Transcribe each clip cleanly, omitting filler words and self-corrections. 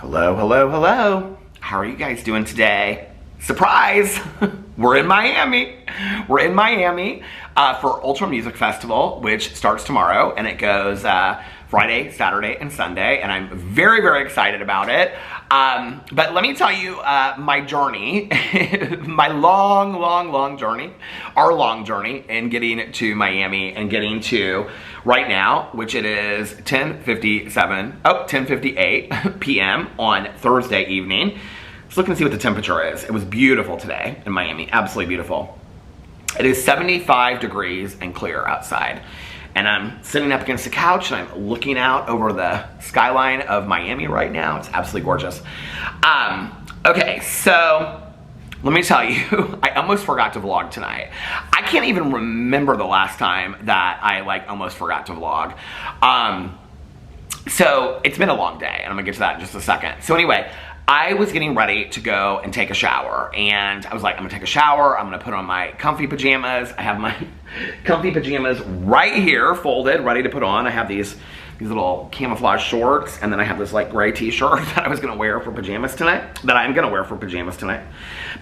Hello, hello, hello. How are you guys doing today? Surprise! We're in Miami. We're in Miami for Ultra Music Festival, which starts tomorrow, and it goes Friday, Saturday, and Sunday, and I'm very, very excited about it. But let me tell you my journey, my long journey, our long journey in getting to Miami and getting to right now, which it is 10:58 p.m. on Thursday evening. Let's look and see what the temperature is. It was beautiful today in Miami, absolutely beautiful. It is 75 degrees and clear outside. And I'm sitting up against the couch and I'm looking out over the skyline of Miami right now. It's absolutely gorgeous. Okay, so let me tell you, I almost forgot to vlog tonight. I can't even remember the last time that I almost forgot to vlog. So it's been a long day, and I'm gonna get to that in just a second. So anyway, I was getting ready to go and take a shower, and I was like, I'm gonna take a shower, I'm gonna put on my comfy pajamas. I have my comfy pajamas right here, folded, ready to put on. I have these little camouflage shorts, and then I have this gray t-shirt that I was gonna wear for pajamas tonight, that I'm gonna wear for pajamas tonight.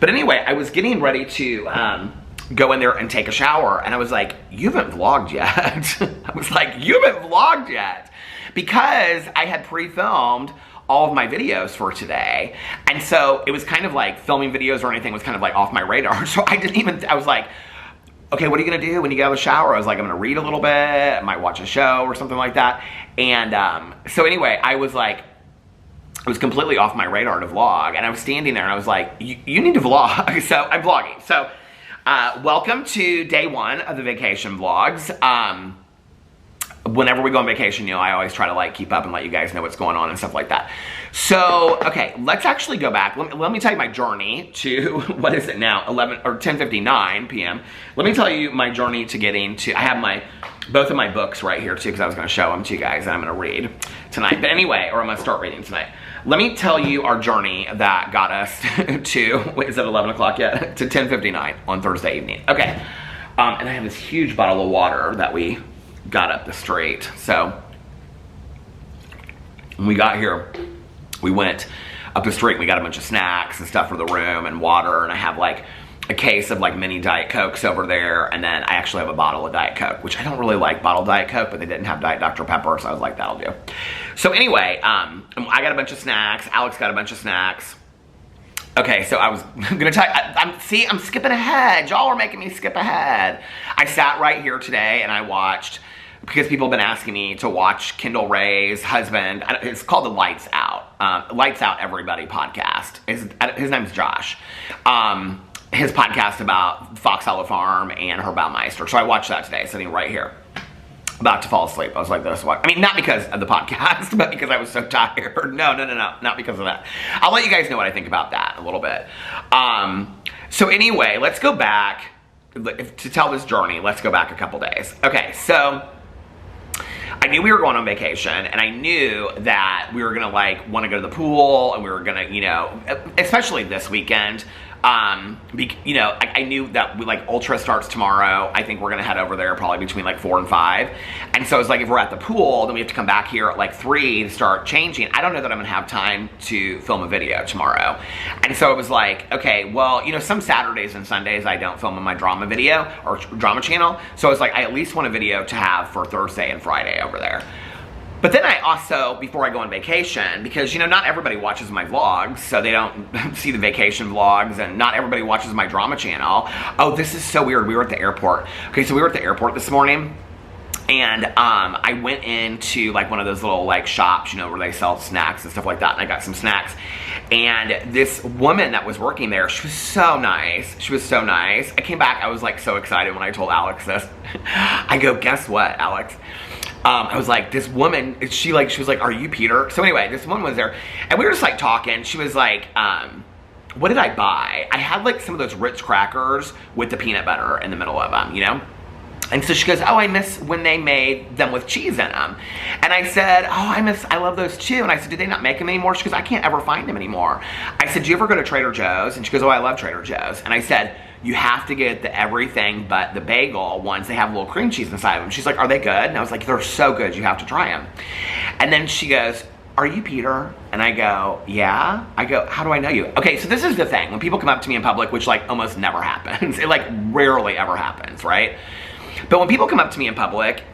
But anyway, I was getting ready to go in there and take a shower, and I was like, you haven't vlogged yet. I was like, you haven't vlogged yet. Because I had pre-filmed all of my videos for today. And so it was kind of like filming videos or anything was kind of off my radar. So I was like, okay, what are you gonna do when you get out of the shower? I was like, I'm gonna read a little bit, I might watch a show or something like that. And so anyway, I was completely off my radar to vlog. And I was standing there and I was like, you need to vlog. So I'm vlogging. So welcome to day one of the vacation vlogs. Whenever we go on vacation, I always try to keep up and let you guys know what's going on and stuff like that. So, okay, let's actually go back. Let me tell you my journey to, what is it now, 10:59 p.m. Let me tell you my journey to getting to, I have both of my books right here too, because I was gonna show them to you guys and I'm gonna read tonight. But anyway, or I'm gonna start reading tonight. Let me tell you our journey that got us to, wait, is it 11 o'clock yet? To 10:59 on Thursday evening. Okay, and I have this huge bottle of water that we got up the street. So when we got here, we went up the street and we got a bunch of snacks and stuff for the room and water, and I have a case of mini Diet Cokes over there, and then I actually have a bottle of Diet Coke, which I don't really like bottled Diet Coke, but they didn't have Diet Dr. Pepper, so I was like, that'll do. So anyway, I got a bunch of snacks, Alex got a bunch of snacks. Okay, so I was gonna tell you, I'm skipping ahead. Y'all are making me skip ahead. I sat right here today and I watched, because people have been asking me to watch Kendall Ray's husband. It's called the Lights Out. Lights Out Everybody podcast. His name's Josh. His podcast about Fox Hollow Farm and Herb Baumeister. So I watched that today, sitting right here, about to fall asleep. I was like, this one. I mean, not because of the podcast, but because I was so tired. No, not because of that. I'll let you guys know what I think about that in a little bit. So anyway, let's go back. To tell this journey, let's go back a couple days. Okay, so I knew we were going on vacation, and I knew that we were gonna want to go to the pool, and we were gonna, especially this weekend. I knew that Ultra starts tomorrow. I think we're gonna head over there probably between 4 and 5. And so it's if we're at the pool, then we have to come back here at 3 to start changing. I don't know that I'm gonna have time to film a video tomorrow. And so it was okay, well, some Saturdays and Sundays I don't film in my drama video or drama channel. So it's I at least want a video to have for Thursday and Friday over there. But then I also, before I go on vacation, because, not everybody watches my vlogs, so they don't see the vacation vlogs, and not everybody watches my drama channel. Oh, this is so weird. We were at the airport. Okay, so we were at the airport this morning, and I went into, one of those little, shops, where they sell snacks and stuff like that, and I got some snacks. And this woman that was working there, she was so nice. She was so nice. I came back, I was, so excited when I told Alex this. I go, guess what, Alex? I was like, this woman, she was like, are you Peter? So anyway, this woman was there, and we were just talking. She was like, what did I buy? I had like some of those Ritz crackers with the peanut butter in the middle of them, you know? And so she goes, oh, I miss when they made them with cheese in them. And I said, oh, I love those too. And I said, do they not make them anymore? She goes, I can't ever find them anymore. I said, do you ever go to Trader Joe's? And she goes, oh, I love Trader Joe's. And I said, you have to get the everything but the bagel ones. They have a little cream cheese inside of them. She's like, are they good? And I was like, they're so good. You have to try them. And then she goes, are you Peter? And I go, yeah. I go, how do I know you? Okay, so this is the thing. When people come up to me in public, which like almost never happens, it like rarely ever happens, right? But when people come up to me in public,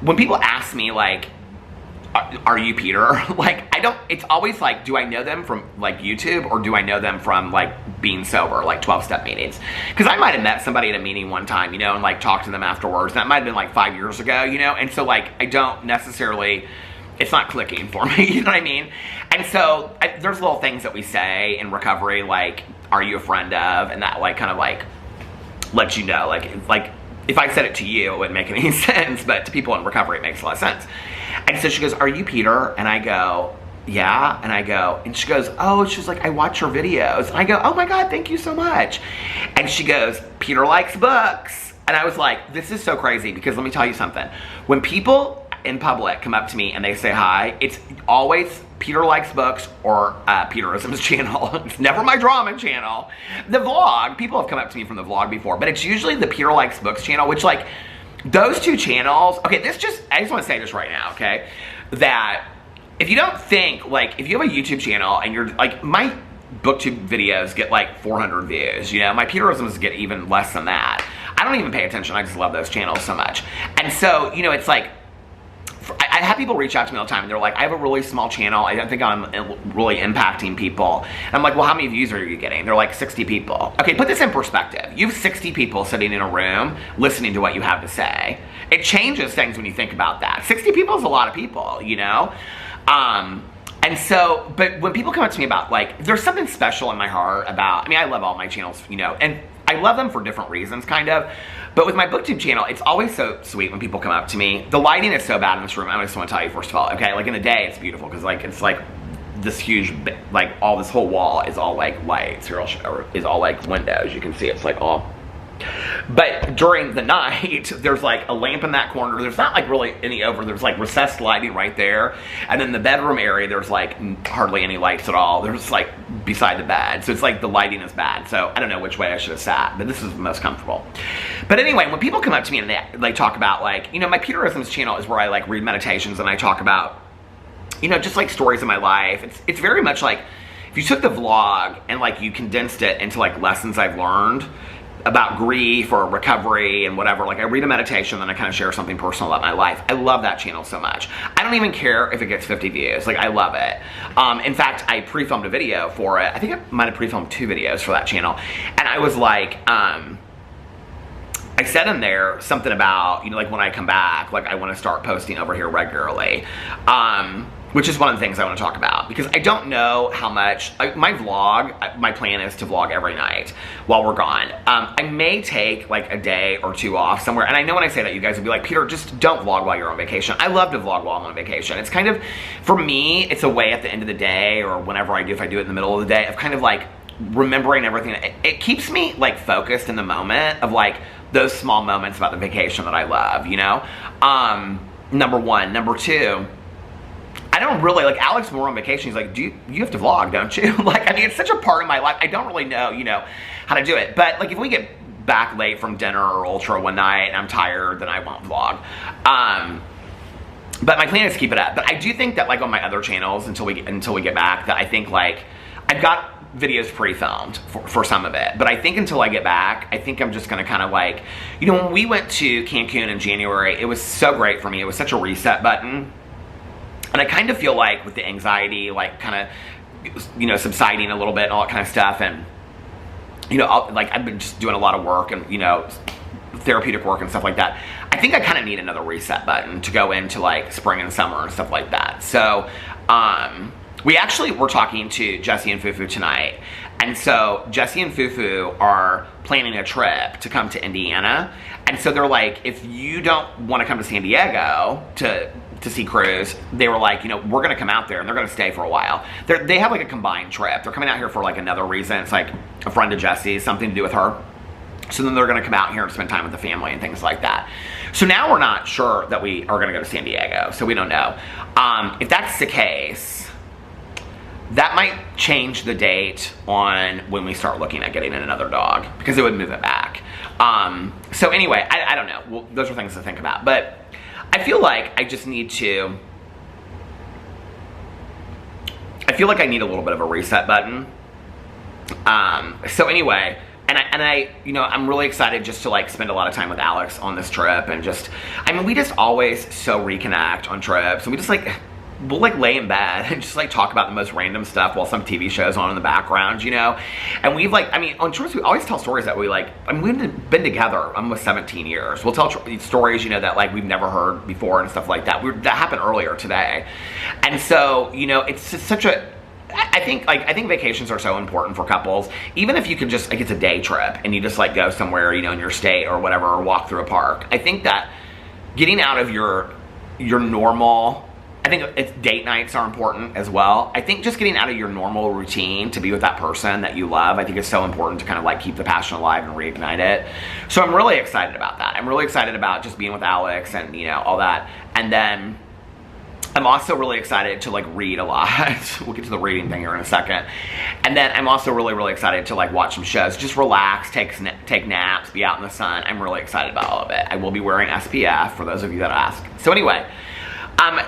when people ask me like, are you Peter? Like, it's always like, do I know them from like YouTube or do I know them from like being sober, like 12-step meetings? Because I might have met somebody at a meeting one time, you know, and like talked to them afterwards. That might have been like 5 years ago, you know? And so like, I don't necessarily, it's not clicking for me, you know what I mean? And so there's little things that we say in recovery, like, are you a friend of? And that like kind of like lets you know, like if I said it to you, it wouldn't make any sense, but to people in recovery, it makes a lot of sense. And so she goes, are you Peter? And I go, yeah. And I go, and she goes, oh, she's like, I watch your videos. And I go, oh my God, thank you so much. And she goes, Peter likes books. And I was like, this is so crazy because let me tell you something. When people in public come up to me and they say hi, it's always Peter likes books or Peterism's channel. It's never my drama channel. The vlog, people have come up to me from the vlog before, but it's usually the Peter likes books channel, which like, those two channels, okay, I just want to say this right now, okay, that if you don't think, like, if you have a YouTube channel and you're, like, my booktube videos get like 400 views, you know, my Peterisms get even less than that. I don't even pay attention, I just love those channels so much. And so, you know, it's like, I have people reach out to me all the time and they're like, I have a really small channel, I don't think I'm really impacting people. And I'm like, well, how many views are you getting? They're like 60 people. Okay, put this in perspective. You have 60 people sitting in a room listening to what you have to say. It changes things when you think about that. 60 people is a lot of people, you know? And so, but when people come up to me about like, there's something special in my heart about, I mean, I love all my channels, you know, and I love them for different reasons, kind of. But with my booktube channel, it's always so sweet when people come up to me. The lighting is so bad in this room. I just want to tell you, first of all, okay? Like in the day, it's beautiful because like it's like this huge, like all this whole wall is all like lights. Here, I'll show, is all like windows. You can see it's like all. But during the night, there's like a lamp in that corner. There's not like really any over. There's like recessed lighting right there. And then the bedroom area, there's like hardly any lights at all. There's like beside the bed. So it's like the lighting is bad. So I don't know which way I should have sat, but this is the most comfortable. But anyway, when people come up to me and they like talk about like, you know, my Peterisms channel is where I like read meditations and I talk about, you know, just like stories of my life. It's very much like if you took the vlog and like you condensed it into like lessons I've learned about grief or recovery and whatever. Like I read a meditation, then I kind of share something personal about my life. I love that channel so much. I don't even care if it gets 50 views. Like I love it. In fact, I pre-filmed a video for it. I think I might have pre-filmed 2 videos for that channel. And I was like, I said in there something about, you know, like when I come back, like I want to start posting over here regularly. Which is one of the things I want to talk about because I don't know how much, my vlog, my plan is to vlog every night while we're gone. I may take like a day or 2 off somewhere, and I know when I say that you guys will be like, Peter, just don't vlog while you're on vacation. I love to vlog while I'm on vacation. It's kind of, for me, it's a way at the end of the day or whenever I do, if I do it in the middle of the day, of kind of like remembering everything. It keeps me like focused in the moment of like those small moments about the vacation that I love, you know? Number one. Number two, I don't really, like Alex, when we're on vacation, he's like, you have to vlog, don't you? Like, I mean, it's such a part of my life. I don't really know, you know, how to do it. But like if we get back late from dinner or ultra one night and I'm tired, then I won't vlog. But my plan is to keep it up. But I do think that like on my other channels until we get back, that I think like I've got videos pre-filmed for some of it. But I think until I get back, I think I'm just gonna kind of like, you know, when we went to Cancun in January, it was so great for me. It was such a reset button. And I kind of feel like with the anxiety, like kind of, you know, subsiding a little bit and all that kind of stuff. And, you know, I've been just doing a lot of work and, you know, therapeutic work and stuff like that. I think I kind of need another reset button to go into like spring and summer and stuff like that. So, we actually were talking to Jesse and Fufu tonight. And so Jesse and Fufu are planning a trip to come to Indiana. And so they're like, if you don't want to come to San Diego to see Cruz, they were like, you know, we're gonna come out there and they're gonna stay for a while. They have like a combined trip. They're coming out here for like another reason. It's like a friend of Jesse's, something to do with her. So then they're gonna come out here and spend time with the family and things like that. So now we're not sure that we are gonna go to San Diego, so we don't know. If that's the case, that might change the date on when we start looking at getting another dog because it would move it back. So anyway, I don't know. Well, those are things to think about. But I feel like I just need to feel like I need a little bit of a reset button. So anyway, and I, you know, I'm really excited just to like spend a lot of time with Alex on this trip, and just, I mean, we just always so reconnect on trips, and we just like, we'll like lay in bed and just like talk about the most random stuff while some TV show's on in the background, you know? And we've like, I mean, on trips, we always tell stories that we like, I mean, we've been together almost 17 years. We'll tell stories, you know, that like we've never heard before and stuff like that. That happened earlier today. And so, you know, it's just such a, I think vacations are so important for couples. Even if you can just, like, it's a day trip and you just like go somewhere, you know, in your state or whatever, or walk through a park. I think that getting out of your normal, I think it's date nights are important as well. I think just getting out of your normal routine to be with that person that you love, I think is so important to kind of like keep the passion alive and reignite it. So I'm really excited about that. I'm really excited about just being with Alex and, you know, all that. And then I'm also really excited to like read a lot. We'll get to the reading thing here in a second. And then I'm also really, really excited to like watch some shows, just relax, take naps, be out in the sun. I'm really excited about all of it. I will be wearing SPF for those of you that ask. So anyway,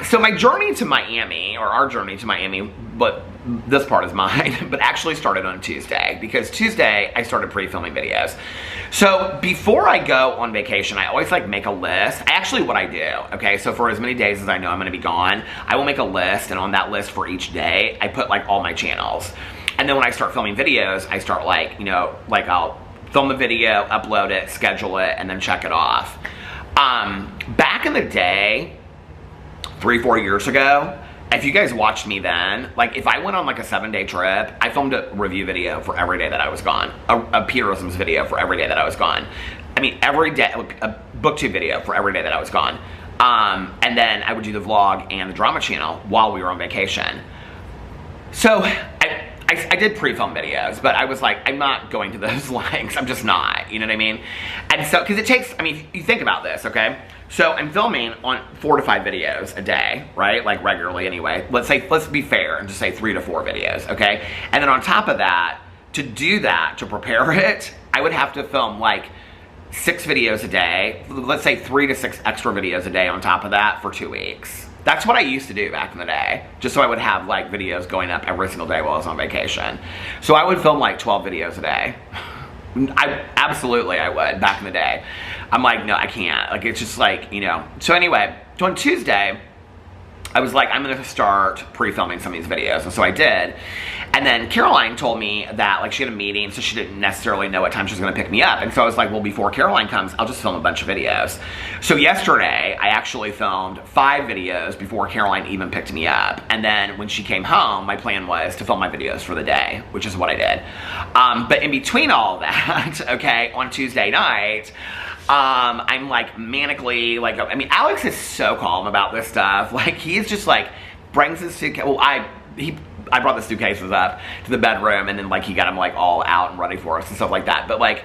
so my journey to Miami, or our journey to Miami, but this part is mine, but actually started on Tuesday, because Tuesday I started pre-filming videos. So before I go on vacation, I always like make a list. Actually what I do, okay, so for as many days as I know I'm gonna be gone, I will make a list, and on that list for each day, I put like all my channels. And then when I start filming videos, I start like, you know, like I'll film the video, upload it, schedule it, and then check it off. Back in the day, 3-4 years ago, if you guys watched me then, like if I went on like a 7-day trip, I filmed a review video for every day that I was gone. A Peterisms video for every day that I was gone. I mean, every day, a booktube video for every day that I was gone. And then I would do the vlog and the drama channel while we were on vacation. So I did pre-film videos, but I was like, I'm not going to those lengths. I'm just not, you know what I mean? And so, because it takes, I mean, you think about this, okay? So I'm filming on 4 to 5 videos a day, right? Like regularly anyway. Let's be fair and just say 3 to 4 videos, okay? And then on top of that, to do that, to prepare it, I would have to film like 6 videos a day. Let's say 3 to 6 extra videos a day on top of that for 2 weeks. That's what I used to do back in the day, just so I would have like videos going up every single day while I was on vacation. So I would film like 12 videos a day. Absolutely I would, back in the day. I'm like, no, I can't. Like, it's just like, you know. So anyway, so on Tuesday, I was like, I'm gonna start pre-filming some of these videos, and so I did. And then Caroline told me that, like, she had a meeting, so she didn't necessarily know what time she was gonna pick me up. And so I was like, well, before Caroline comes, I'll just film a bunch of videos. So yesterday, I actually filmed 5 videos before Caroline even picked me up. And then when she came home, my plan was to film my videos for the day, which is what I did. But in between all that, okay, on Tuesday night, I'm like manically, like, I mean, Alex is so calm about this stuff. Like, he's just like, brings his suitcase, well, I brought the suitcases up to the bedroom, and then like he got them like all out and ready for us and stuff like that. But like,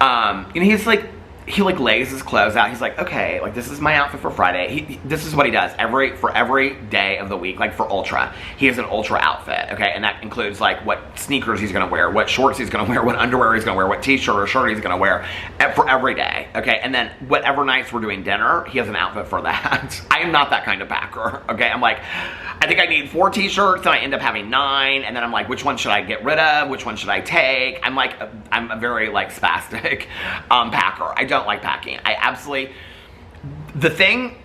you know, he's like, he like lays his clothes out. He's like, okay, like this is my outfit for Friday. This is what he does for every day of the week. Like for Ultra, he has an Ultra outfit, okay? And that includes like what sneakers he's gonna wear, what shorts he's gonna wear, what underwear he's gonna wear, what t-shirt or shirt he's gonna wear for every day, okay? And then whatever nights we're doing dinner, he has an outfit for that. I am not that kind of packer, okay? I'm like, I think I need 4 t-shirts, and I end up having 9, and then I'm like, which one should I get rid of? Which one should I take? I'm like, I'm a very like spastic packer. I don't like packing. I absolutely, the thing,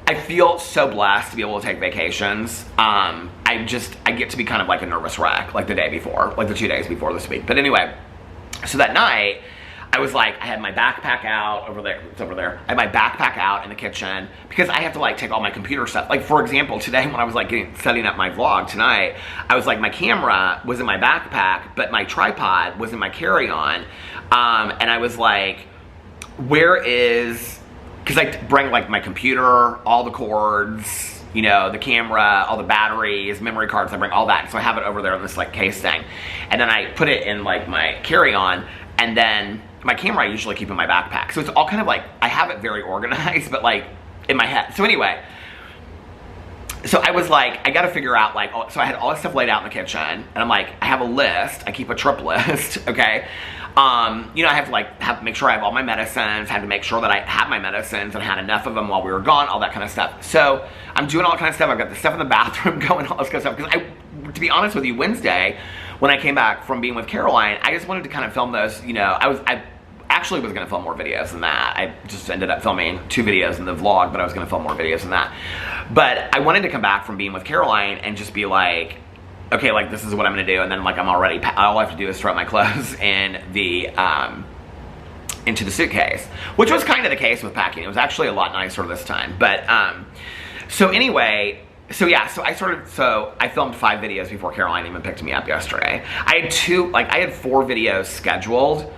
I feel so blessed to be able to take vacations. I get to be kind of like a nervous wreck, like the day before, like the 2 days before this week. But anyway, so that night, I was like, I had my backpack out over there, it's over there. I had my backpack out in the kitchen because I have to like take all my computer stuff. Like for example, today when I was like setting up my vlog tonight, I was like, my camera was in my backpack, but my tripod was in my carry-on. And I was like, where is, because I bring like my computer, all the cords, you know, the camera, all the batteries, memory cards, I bring all that. So I have it over there in this like case thing. And then I put it in like my carry-on, and then my camera I usually keep in my backpack. So it's all kind of like, I have it very organized, but like in my head. So anyway, so I was like, I gotta figure out like, so I had all this stuff laid out in the kitchen, and I'm like, I have a list, I keep a trip list, okay? You know, I have to make sure I have all my medicines, I have to make sure that I have my medicines and had enough of them while we were gone, all that kind of stuff. So I'm doing all kind of stuff. I've got the stuff in the bathroom going, all this kind of stuff, because I to be honest with you, Wednesday, when I came back from being with Caroline, I just wanted to kind of film those, you know, I actually was going to film more videos than that. I just ended up filming 2 videos in the vlog, but I was going to film more videos than that. But I wanted to come back from being with Caroline and just be like, okay, like this is what I'm going to do. And then like I'm already, all I have to do is throw my clothes in the, into the suitcase, which was kind of the case with packing. It was actually a lot nicer this time. But, so anyway, so yeah, so I filmed 5 videos before Caroline even picked me up yesterday. I had 4 videos scheduled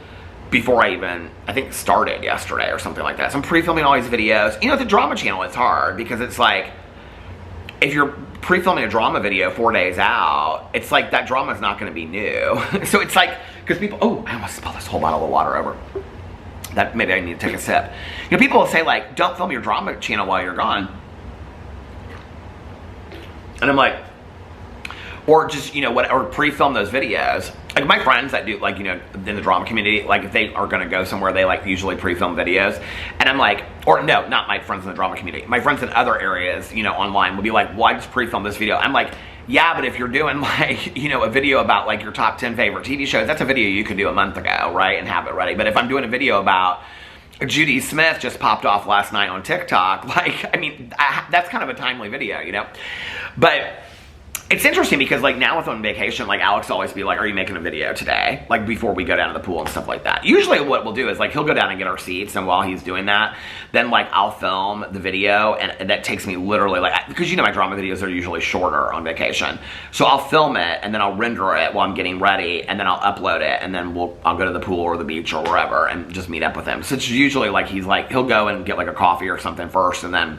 before I think started yesterday or something like that. So I'm pre-filming all these videos. You know, the drama channel, it's hard because it's like, if you're pre-filming a drama video 4 days out, it's like that drama is not going to be new. So it's like, because people, oh, I almost spilled this whole bottle of water over. That maybe I need to take a sip. You know, people will say like, don't film your drama channel while you're gone. And I'm like, or just, you know, or pre-film those videos. Like my friends that do, like, you know, in the drama community, like if they are gonna go somewhere, they like usually pre-film videos. And I'm like, or no, not my friends in the drama community. My friends in other areas, you know, online will be like, why just pre-film this video? I'm like, yeah, but if you're doing like, you know, a video about like your top 10 favorite TV shows, that's a video you could do a month ago, right? And have it ready. But if I'm doing a video about Judy Smith just popped off last night on TikTok, like, I mean, that's kind of a timely video, you know? But it's interesting because like now with on vacation, like Alex will always be like, are you making a video today? Like before we go down to the pool and stuff like that. Usually what we'll do is like he'll go down and get our seats, and while he's doing that, then like I'll film the video, and that takes me literally like, because you know my drama videos are usually shorter on vacation. So I'll film it and then I'll render it while I'm getting ready, and then I'll upload it, and then I'll go to the pool or the beach or wherever and just meet up with him. So it's usually like he'll go and get like a coffee or something first, and then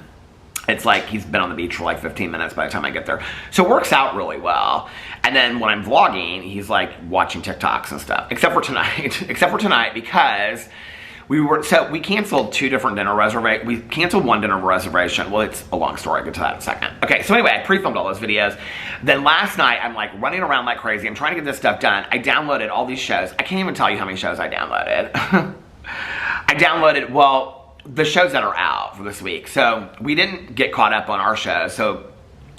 it's like he's been on the beach for like 15 minutes by the time I get there. So it works out really well. And then when I'm vlogging, he's like watching TikToks and stuff. Except for tonight, because we canceled 2 different dinner reservations. We canceled 1 dinner reservation. Well, it's a long story. I'll get to that in a second. Okay, so anyway, I pre-filmed all those videos. Then last night, I'm like running around like crazy. I'm trying to get this stuff done. I downloaded all these shows. I can't even tell you how many shows I downloaded. I downloaded, well, the shows that are out for this week. So we didn't get caught up on our shows, so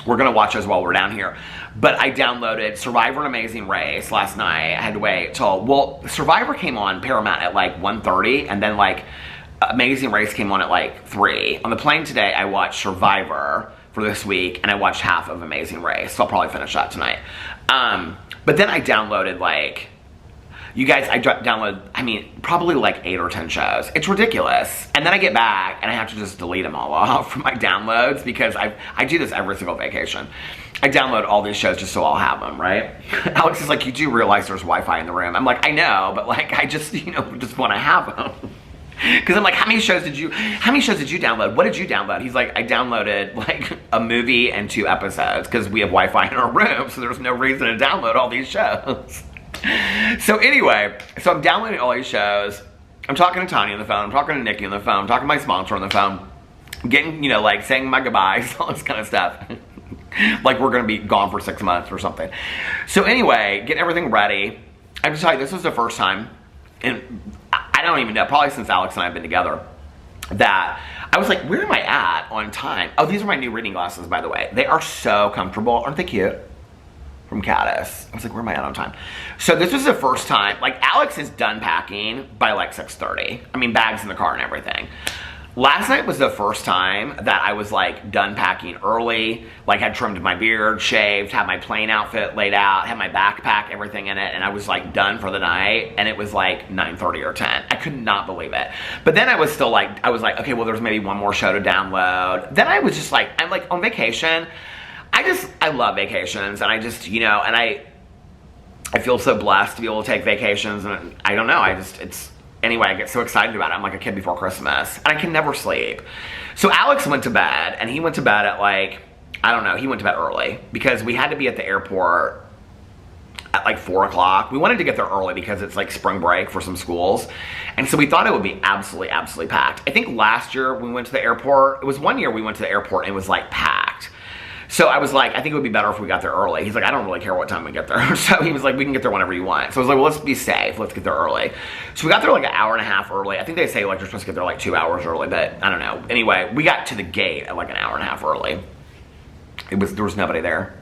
we're gonna watch those while we're down here. But I downloaded Survivor and Amazing Race last night. I had to wait till, well, Survivor came on Paramount at like 1:30, and then like Amazing Race came on at like 3. On the plane today, I watched Survivor for this week, and I watched half of Amazing Race, so I'll probably finish that tonight. But then I downloaded like, you guys, I download, I mean, probably like 8 or 10 shows. It's ridiculous. And then I get back and I have to just delete them all off from my downloads, because I do this every single vacation. I download all these shows just so I'll have them, right? Alex is like, you do realize there's Wi-Fi in the room. I'm like, I know, but like, I just, you know, just want to have them. Because I'm like, how many shows did you download? What did you download? He's like, I downloaded like a movie and 2 episodes because we have Wi-Fi in our room, so there's no reason to download all these shows. So anyway, so I'm downloading all these shows. I'm talking to Tanya on the phone. I'm talking to Nikki on the phone. I'm talking to my sponsor on the phone. Getting, you know, like saying my goodbyes, all this kind of stuff. Like we're going to be gone for 6 months or something. So anyway, getting everything ready. I have to tell you, this was the first time, and I don't even know, probably since Alex and I have been together, that I was like, where am I at on time? Oh, these are my new reading glasses, by the way. They are so comfortable. Aren't they cute? From Caddis. I was like, where am I at on time? So this was the first time, like Alex is done packing by like 6:30. I mean, bags in the car and everything. Last night was the first time that I was like done packing early, like had trimmed my beard, shaved, had my plane outfit laid out, had my backpack, everything in it, and I was like done for the night, and it was like 9:30 or 10. I could not believe it. But then I was still like, okay, well there's maybe 1 more show to download. Then I was just like, I'm like on vacation. I love vacations, and I just, you know, and I feel so blessed to be able to take vacations, and I don't know, anyway, I get so excited about it. I'm like a kid before Christmas, and I can never sleep. So Alex went to bed, and he went to bed at like, I don't know, he went to bed early, because we had to be at the airport at like 4 o'clock. We wanted to get there early because it's like spring break for some schools, and so we thought it would be absolutely packed. I think last year when we went to the airport, it was one year we went to the airport and it was like packed. So I was like, I think it would be better if we got there early. He's like, I don't really care what time we get there. So he was like, we can get there whenever you want. So I was like, well, let's be safe. Let's get there early. So we got there like an hour and a half early. I think they say like you're supposed to get there like 2 hours early, but I don't know. Anyway, we got to the gate at like an hour and a half early. There was nobody there.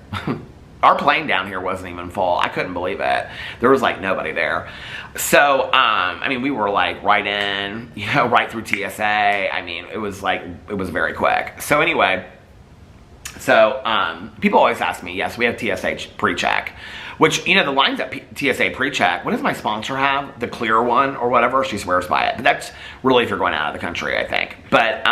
Our plane down here wasn't even full. I couldn't believe it. There was like nobody there. So, I mean, we were like right in, you know, right through TSA. I mean, it was very quick. So anyway, people always ask me, yes, we have TSA pre-check, which, you know, the lines at TSA pre-check, what does my sponsor have? The clear one or whatever? She swears by it. But that's really if you're going out of the country, I think. But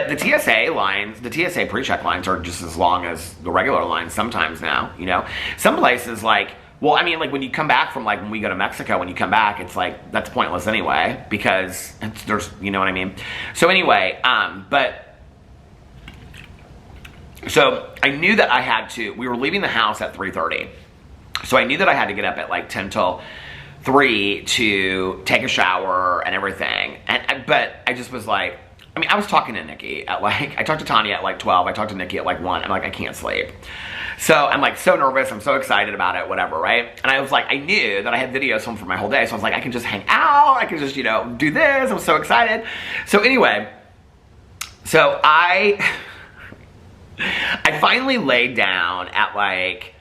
the TSA lines, the TSA pre-check lines are just as long as the regular lines sometimes now, you know? Some places like, well, I mean, like when you come back from like when we go to Mexico, when you come back, it's like, that's pointless anyway, because there's, you know what I mean? So anyway, so I knew that I had to, we were leaving the house at 3:30. So I knew that I had to get up at like 10 till 3 to take a shower and everything. But I just was like, I mean, I was talking to Nikki at like, I talked to Tanya at like 12, I talked to Nikki at like 1, I'm like, I can't sleep. So I'm like so nervous, I'm so excited about it, whatever, right? And I was like, I knew that I had videos filmed for my whole day, so I was like, I can just hang out, I can just, you know, do this, I'm so excited. So anyway, so I finally laid down at like,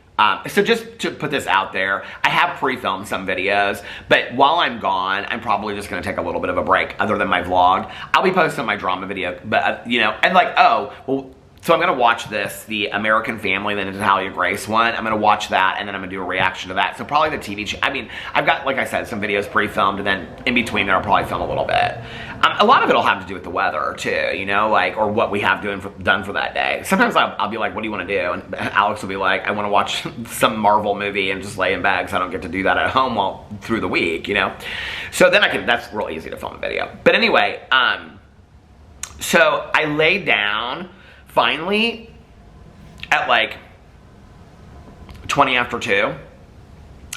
so just to put this out there, I have pre-filmed some videos, but while I'm gone, I'm probably just going to take a little bit of a break other than my vlog. I'll be posting my drama video, but, you know, and like, oh, well, so I'm going to watch this, the American Family, the Natalia Grace one. I'm going to watch that, and then I'm going to do a reaction to that. So probably the TV, I mean, I've got, like I said, some videos pre-filmed, and then in between there, I'll probably film a little bit. A lot of it will have to do with the weather, too, you know, like, or what we have done for that day. Sometimes I'll be like, what do you want to do? And Alex will be like, I want to watch some Marvel movie and just lay in bed, because I don't get to do that at home through the week, you know? So then that's real easy to film a video. But anyway, so I laid down finally at like 20 after 2,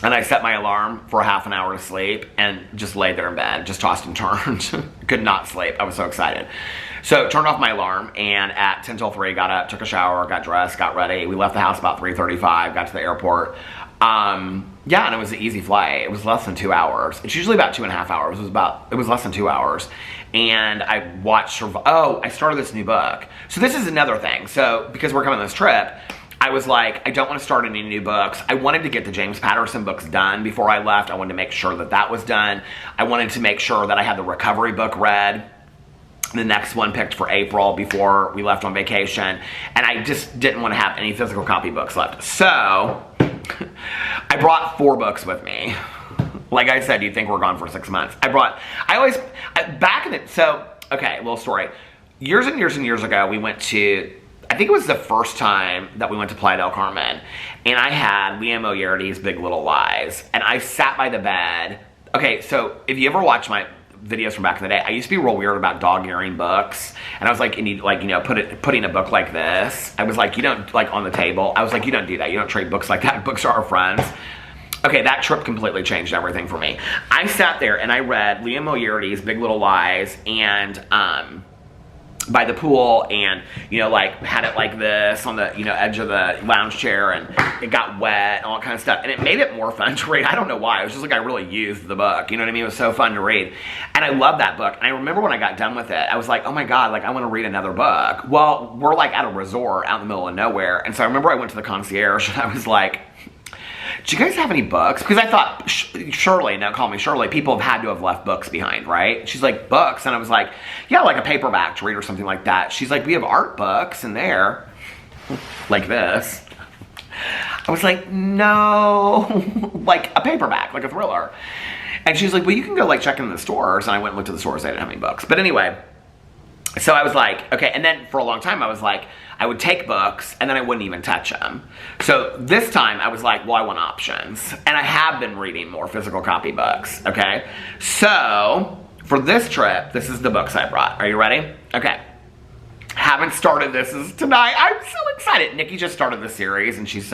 and I set my alarm for a half an hour to sleep and just laid there in bed, just tossed and turned. Could not sleep. I was so excited. So turned off my alarm, and at 10 till 3 got up, took a shower, got dressed, got ready. We left the house about 3:35, got to the airport. Yeah, and it was an easy flight. It was less than 2 hours. It's usually about 2.5 hours. It was less than 2 hours. And I watched, I started this new book. So this is another thing. So because we're coming on this trip, I was like, I don't want to start any new books. I wanted to get the James Patterson books done before I left. I wanted to make sure that that was done. I wanted to make sure that I had the recovery book read. The next one picked for April before we left on vacation. And I just didn't want to have any physical copy books left. So I brought 4 books with me. Like I said, you'd think we're gone for 6 months. Okay, little story. Years and years and years ago, we went to, I think it was the first time that we went to Playa del Carmen, and I had Liam O'Yeardy's Big Little Lies, and I sat by the bed. Okay, so if you ever watch my videos from back in the day, I used to be real weird about dog-earing books, and I was like, putting a book like this, I was like, you don't, like on the table, I was like, you don't do that, you don't trade books like that, books are our friends. Okay, that trip completely changed everything for me. I sat there and I read Liam O'Yeardy's Big Little Lies, and by the pool, and like had it like this on the edge of the lounge chair, and it got wet and all that kind of stuff, and it made it more fun to read. I don't know why. It was just like I really used the book, you know what I mean? It was so fun to read, and I love that book. And I remember when I got done with it, I was like, oh my god, like I want to read another book. Well, we're like at a resort out in the middle of nowhere, and so I remember I went to the concierge and I was like, do you guys have any books? Because I thought, Shirley, now call me Shirley, people have had to have left books behind, right? She's like, books? And I was like, yeah, like a paperback to read or something like that. She's like, we have art books in there, like this. I was like, no, like a paperback, like a thriller. And she's like, well, you can go like check in the stores. And I went and looked at the stores, they didn't have any books. But anyway, so I was like, okay, and then for a long time I was like, I would take books and then I wouldn't even touch them. So this time I was like, well, I want options. And I have been reading more physical copy books, okay? So for this trip, this is the books I brought. Are you ready? Okay. Haven't started this is tonight. I'm so excited. Nikki just started the series and she's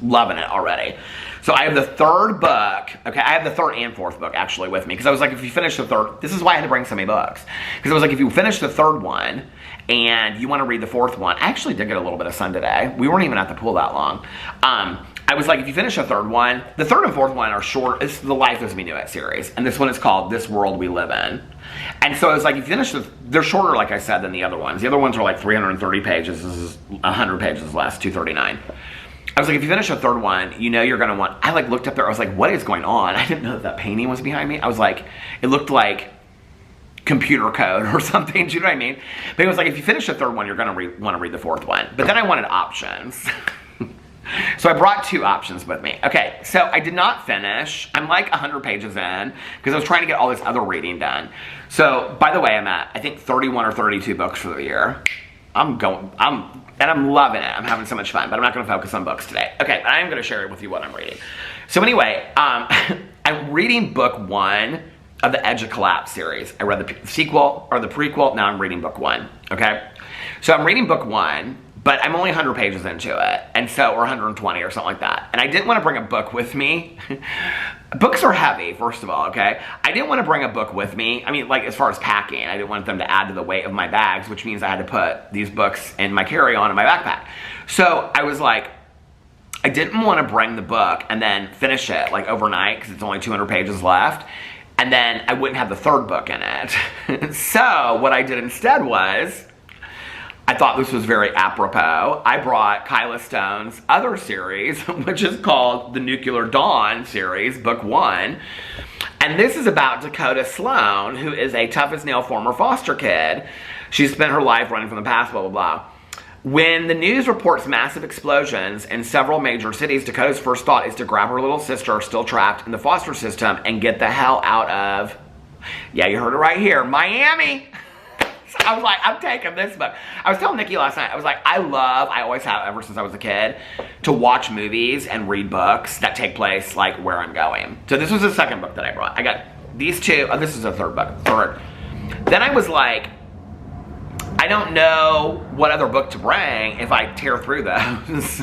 loving it already. So I have the 3rd book. Okay, I have the 3rd and 4th book actually with me, because I was like, if you finish the 3rd, this is why I had to bring so many books. Because I was like, if you finish the 3rd one and you want to read the 4th one, I actually did get a little bit of sun today. We weren't even at the pool that long. I was like, if you finish the 3rd one, the 3rd and 4th one are short. It's the Life Is Me New It series, and this one is called This World We Live In. And so I was like, if you finish they're shorter, like I said, than the other ones. The other ones are like 330 pages. This is 100 pages less, 239. I was like, if you finish a third one, you know you're gonna want, I like looked up there, I was like, what is going on? I didn't know that painting was behind me. I was like, it looked like computer code or something, do you know what I mean? But it was like, if you finish the third one, you're gonna want to read the fourth one. But then I wanted options. So I brought 2 options with me. Okay, so I did not finish. I'm like 100 pages in because I was trying to get all this other reading done. So, by the way, I'm at, I think 31 or 32 books for the year. And I'm loving it. I'm having so much fun, but I'm not gonna focus on books today. Okay, but I am gonna share with you what I'm reading. So anyway, I'm reading book 1 of the Edge of Collapse series. I read the sequel, or the prequel, now I'm reading book 1, okay? So I'm reading book 1, but I'm only 100 pages into it, and so, or 120 or something like that. And I didn't want to bring a book with me. Books are heavy, first of all, okay? I didn't want to bring a book with me. I mean, like, as far as packing, I didn't want them to add to the weight of my bags, which means I had to put these books in my carry-on in my backpack. So I was like, I didn't want to bring the book and then finish it, like, overnight, because it's only 200 pages left, and then I wouldn't have the third book in it. So what I did instead was, I thought this was very apropos. I brought Kyla Stone's other series, which is called the Nuclear Dawn series, book 1. And this is about Dakota Sloan, who is a tough-as-nail former foster kid. She's spent her life running from the past, blah, blah, blah. When the news reports massive explosions in several major cities, Dakota's first thought is to grab her little sister, still trapped in the foster system, and get the hell out of, yeah, you heard it right here, Miami. I was like, I'm taking this book. I was telling Nikki last night, I was like, I always have, ever since I was a kid, to watch movies and read books that take place, like, where I'm going. So this was the second book that I brought. I got these 2, oh, this is the third book, Then I was like, I don't know what other book to bring if I tear through those.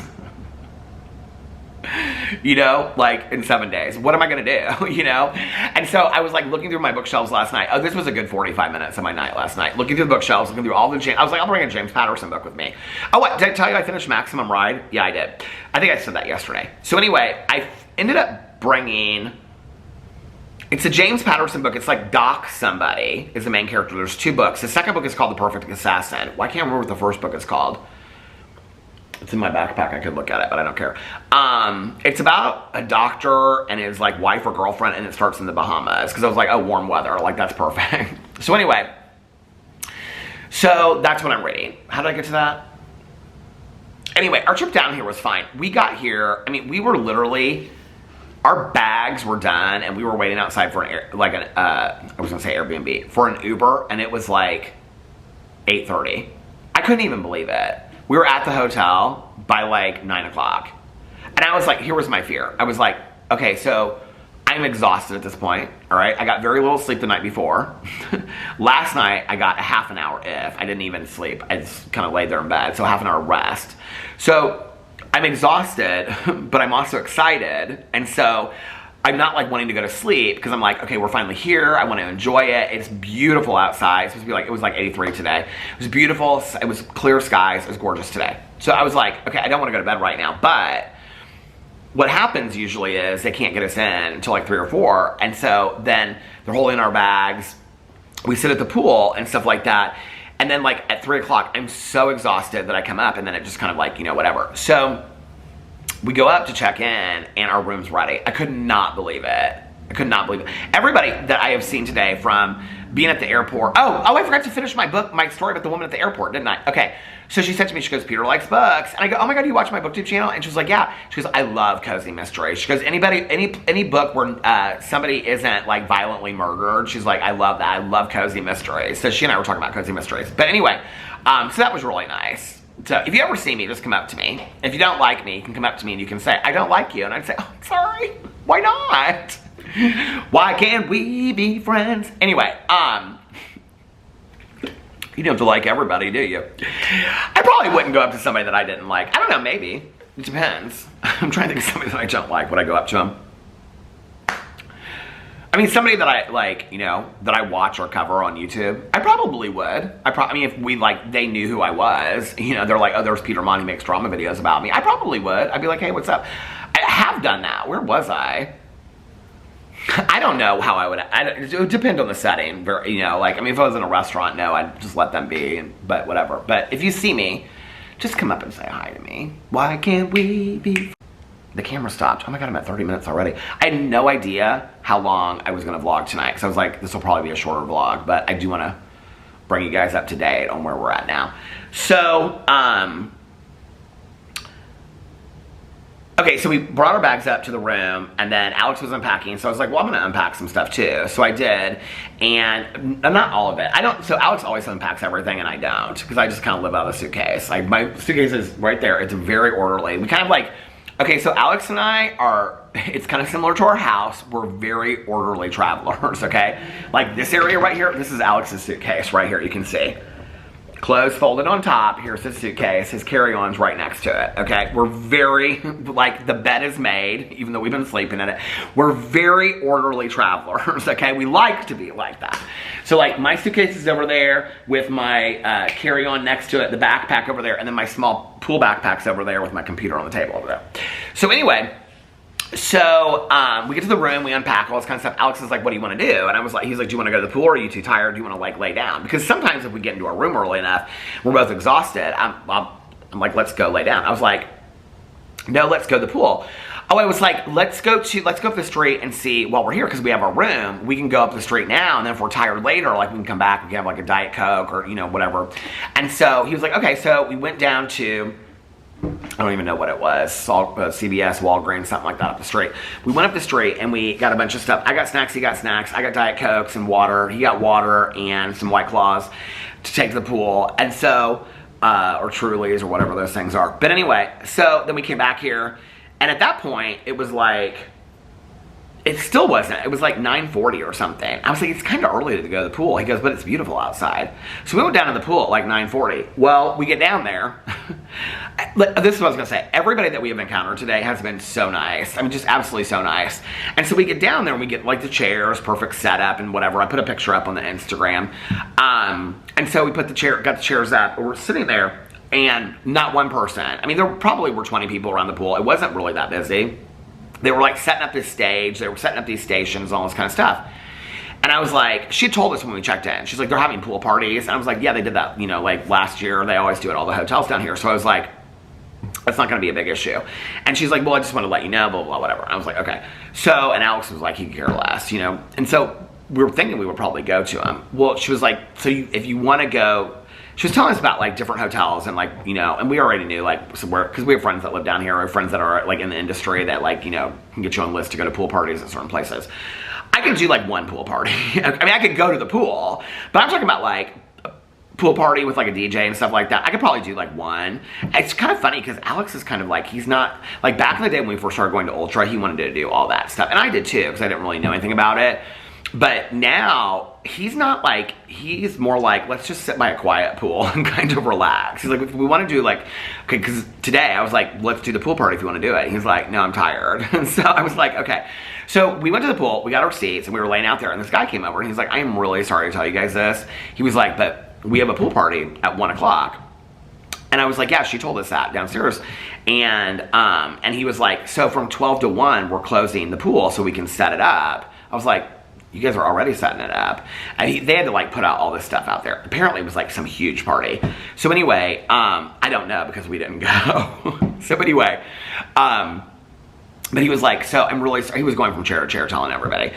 You know, like, in 7 days. What am I gonna do, you know? And so I was like looking through my bookshelves last night. Oh, this was a good 45 minutes of my night last night. Looking through the bookshelves, looking through all the I was like, I'll bring a James Patterson book with me. Oh, what, did I tell you I finished Maximum Ride? Yeah, I did. I think I said that yesterday. So anyway, I ended up bringing, it's a James Patterson book. It's like Doc Somebody is the main character. There's 2 books. The second book is called The Perfect Assassin. Well, I can't remember what the first book is called. It's in my backpack. I could look at it, but I don't care. It's about a doctor and his like wife or girlfriend, and it starts in the Bahamas. Because I was like, oh, warm weather. Like, that's perfect. So anyway, so that's what I'm reading. How did I get to that? Anyway, our trip down here was fine. We got here, I mean, we were literally, our bags were done, and we were waiting outside for I was gonna say Airbnb, for an Uber, and it was like 8:30. I couldn't even believe it. We were at the hotel by like 9 o'clock. And I was like, here was my fear. I was like, okay, so I'm exhausted at this point, all right? I got very little sleep the night before. Last night, I got a half an hour if. I didn't even sleep. I just kind of laid there in bed, so half an hour rest. So I'm exhausted, but I'm also excited. And so I'm not like wanting to go to sleep because I'm like, okay, we're finally here. I want to enjoy it. It's beautiful outside. It's supposed to be like, it was like 83 today. It was beautiful. It was clear skies. It was gorgeous today. So I was like, okay, I don't want to go to bed right now. But what happens usually is they can't get us in until like 3 or 4. And so then they're holding our bags. We sit at the pool and stuff like that. And then like at 3 o'clock, I'm so exhausted that I come up and then it just kind of like, you know, whatever. So we go up to check in and our room's ready. I could not believe it. I could not believe it. Everybody that I have seen today from being at the airport. Oh, I forgot to finish my story about the woman at the airport, didn't I? Okay. So she said to me, she goes, Peter likes books. And I go, oh my God, you watch my BookTube channel? And she was like, yeah. She goes, I love cozy mysteries. She goes, any book where somebody isn't like violently murdered, she's like, I love that. I love cozy mysteries. So she and I were talking about cozy mysteries. But anyway, so that was really nice. So if you ever see me, just come up to me. If you don't like me, you can come up to me and you can say, I don't like you. And I'd say, oh, sorry. Why not? Why can't we be friends? Anyway, you don't have to like everybody, do you? I probably wouldn't go up to somebody that I didn't like. I don't know, maybe. It depends. I'm trying to think of somebody that I don't like. Would I go up to them? I mean, somebody that I like, you know, that I watch or cover on YouTube, I probably would. I mean, if we like, they knew who I was, you know, they're like, oh, there's Peter Monn, he makes drama videos about me. I probably would. I'd be like, hey, what's up? I have done that. Where was I? I don't know how I would. It would depend on the setting. You know, like, I mean, if I was in a restaurant, no, I'd just let them be. But whatever. But if you see me, Just come up and say hi to me. Why can't we be... The camera stopped. Oh my God, I'm at 30 minutes already. I had no idea how long I was gonna vlog tonight, because I was like, this will probably be a shorter vlog, but I do wanna bring you guys up to date on where we're at now. So, okay, so we brought our bags up to the room, and then Alex was unpacking, so I was like, well, I'm gonna unpack some stuff too. So I did, and not all of it. So Alex always unpacks everything, and I don't, because I just kind of live out of a suitcase. Like, my suitcase is right there. It's very orderly. We kind of like, okay, so Alex and I are, it's kind of similar to our house. We're very orderly travelers, okay? Like this area right here, this is Alex's suitcase right here, you can see. Clothes folded on top, here's his suitcase, his carry-on's right next to it, okay? We're very, like the bed is made, even though we've been sleeping in it. We're very orderly travelers, okay? We like to be like that. So like my suitcase is over there with my carry-on next to it, the backpack over there, and then my small pool backpack's over there with my computer on the table over there. So anyway, so we get to the room, we unpack all this kind of stuff. Alex is like, what do you want to do? And I was like, he's like, do you want to go to the pool, or are you too tired? Do you want to like lay down? Because sometimes if we get into our room early enough, we're both exhausted. I'm like, let's go lay down. I was like, no, let's go to the pool. Oh, I was like, let's go up the street and see while we're here, because we have our room. We can go up the street now, and then if we're tired later, like we can come back, we can have like a Diet Coke or, you know, whatever. And so he was like, okay, so we went down to, I don't even know what it was, CVS, Walgreens, something like that up the street. We went up the street and we got a bunch of stuff. I got snacks, he got snacks. I got Diet Cokes and water. He got water and some White Claws to take to the pool. And so, or Trulies or whatever those things are. But anyway, so then we came back here, and at that point, it was like, it still wasn't. It was like 9:40 or something. I was like, it's kind of early to go to the pool. He goes, but it's beautiful outside. So we went down to the pool at like 9:40. Well, we get down there. This is what I was going to say. Everybody that we have encountered today has been so nice. I mean, just absolutely so nice. And so we get down there and we get like the chairs, perfect setup and whatever. I put a picture up on the Instagram. And so we got the chairs up. We're sitting there and not one person. I mean, there probably were 20 people around the pool. It wasn't really that busy. They were like setting up this stage. They were setting up these stations, all this kind of stuff. And I was like, she told us when we checked in. She's like, they're having pool parties. And I was like, yeah, they did that, you know, like last year. They always do it at all the hotels down here. So I was like, that's not going to be a big issue. And she's like, well, I just want to let you know, blah, blah, whatever. And I was like, okay. So, and Alex was like, he could care less, you know. And so we were thinking we would probably go to him. Well, she was like, so if you want to go, she was telling us about like different hotels and like, you know, and we already knew like somewhere, because we have friends that live down here, or friends that are like in the industry that like, you know, can get you on lists to go to pool parties at certain places. I could do like one pool party. I mean, I could go to the pool, but I'm talking about like a pool party with like a DJ and stuff like that. I could probably do like one. It's kind of funny because Alex is kind of like, he's not, like back in the day when we first started going to Ultra, he wanted to do all that stuff. And I did too, because I didn't really know anything about it. But now he's not like, he's more like, let's just sit by a quiet pool and kind of relax. He's like, if we want to do like, okay, because today I was like, let's do the pool party if you want to do it. He's like, no, I'm tired. And so I was like, okay. So we went to the pool, we got our seats, and we were laying out there, and this guy came over, and he's like, I am really sorry to tell you guys this. He was like, but we have a pool party at 1 o'clock. And I was like, yeah, she told us that downstairs. And he was like, so from 12 to 1, we're closing the pool so we can set it up. I was like, you guys are already setting it up. And they had to like put out all this stuff out there. Apparently it was like some huge party. So anyway, I don't know because we didn't go. So anyway, but he was like, so I'm really sorry. He was going from chair to chair telling everybody.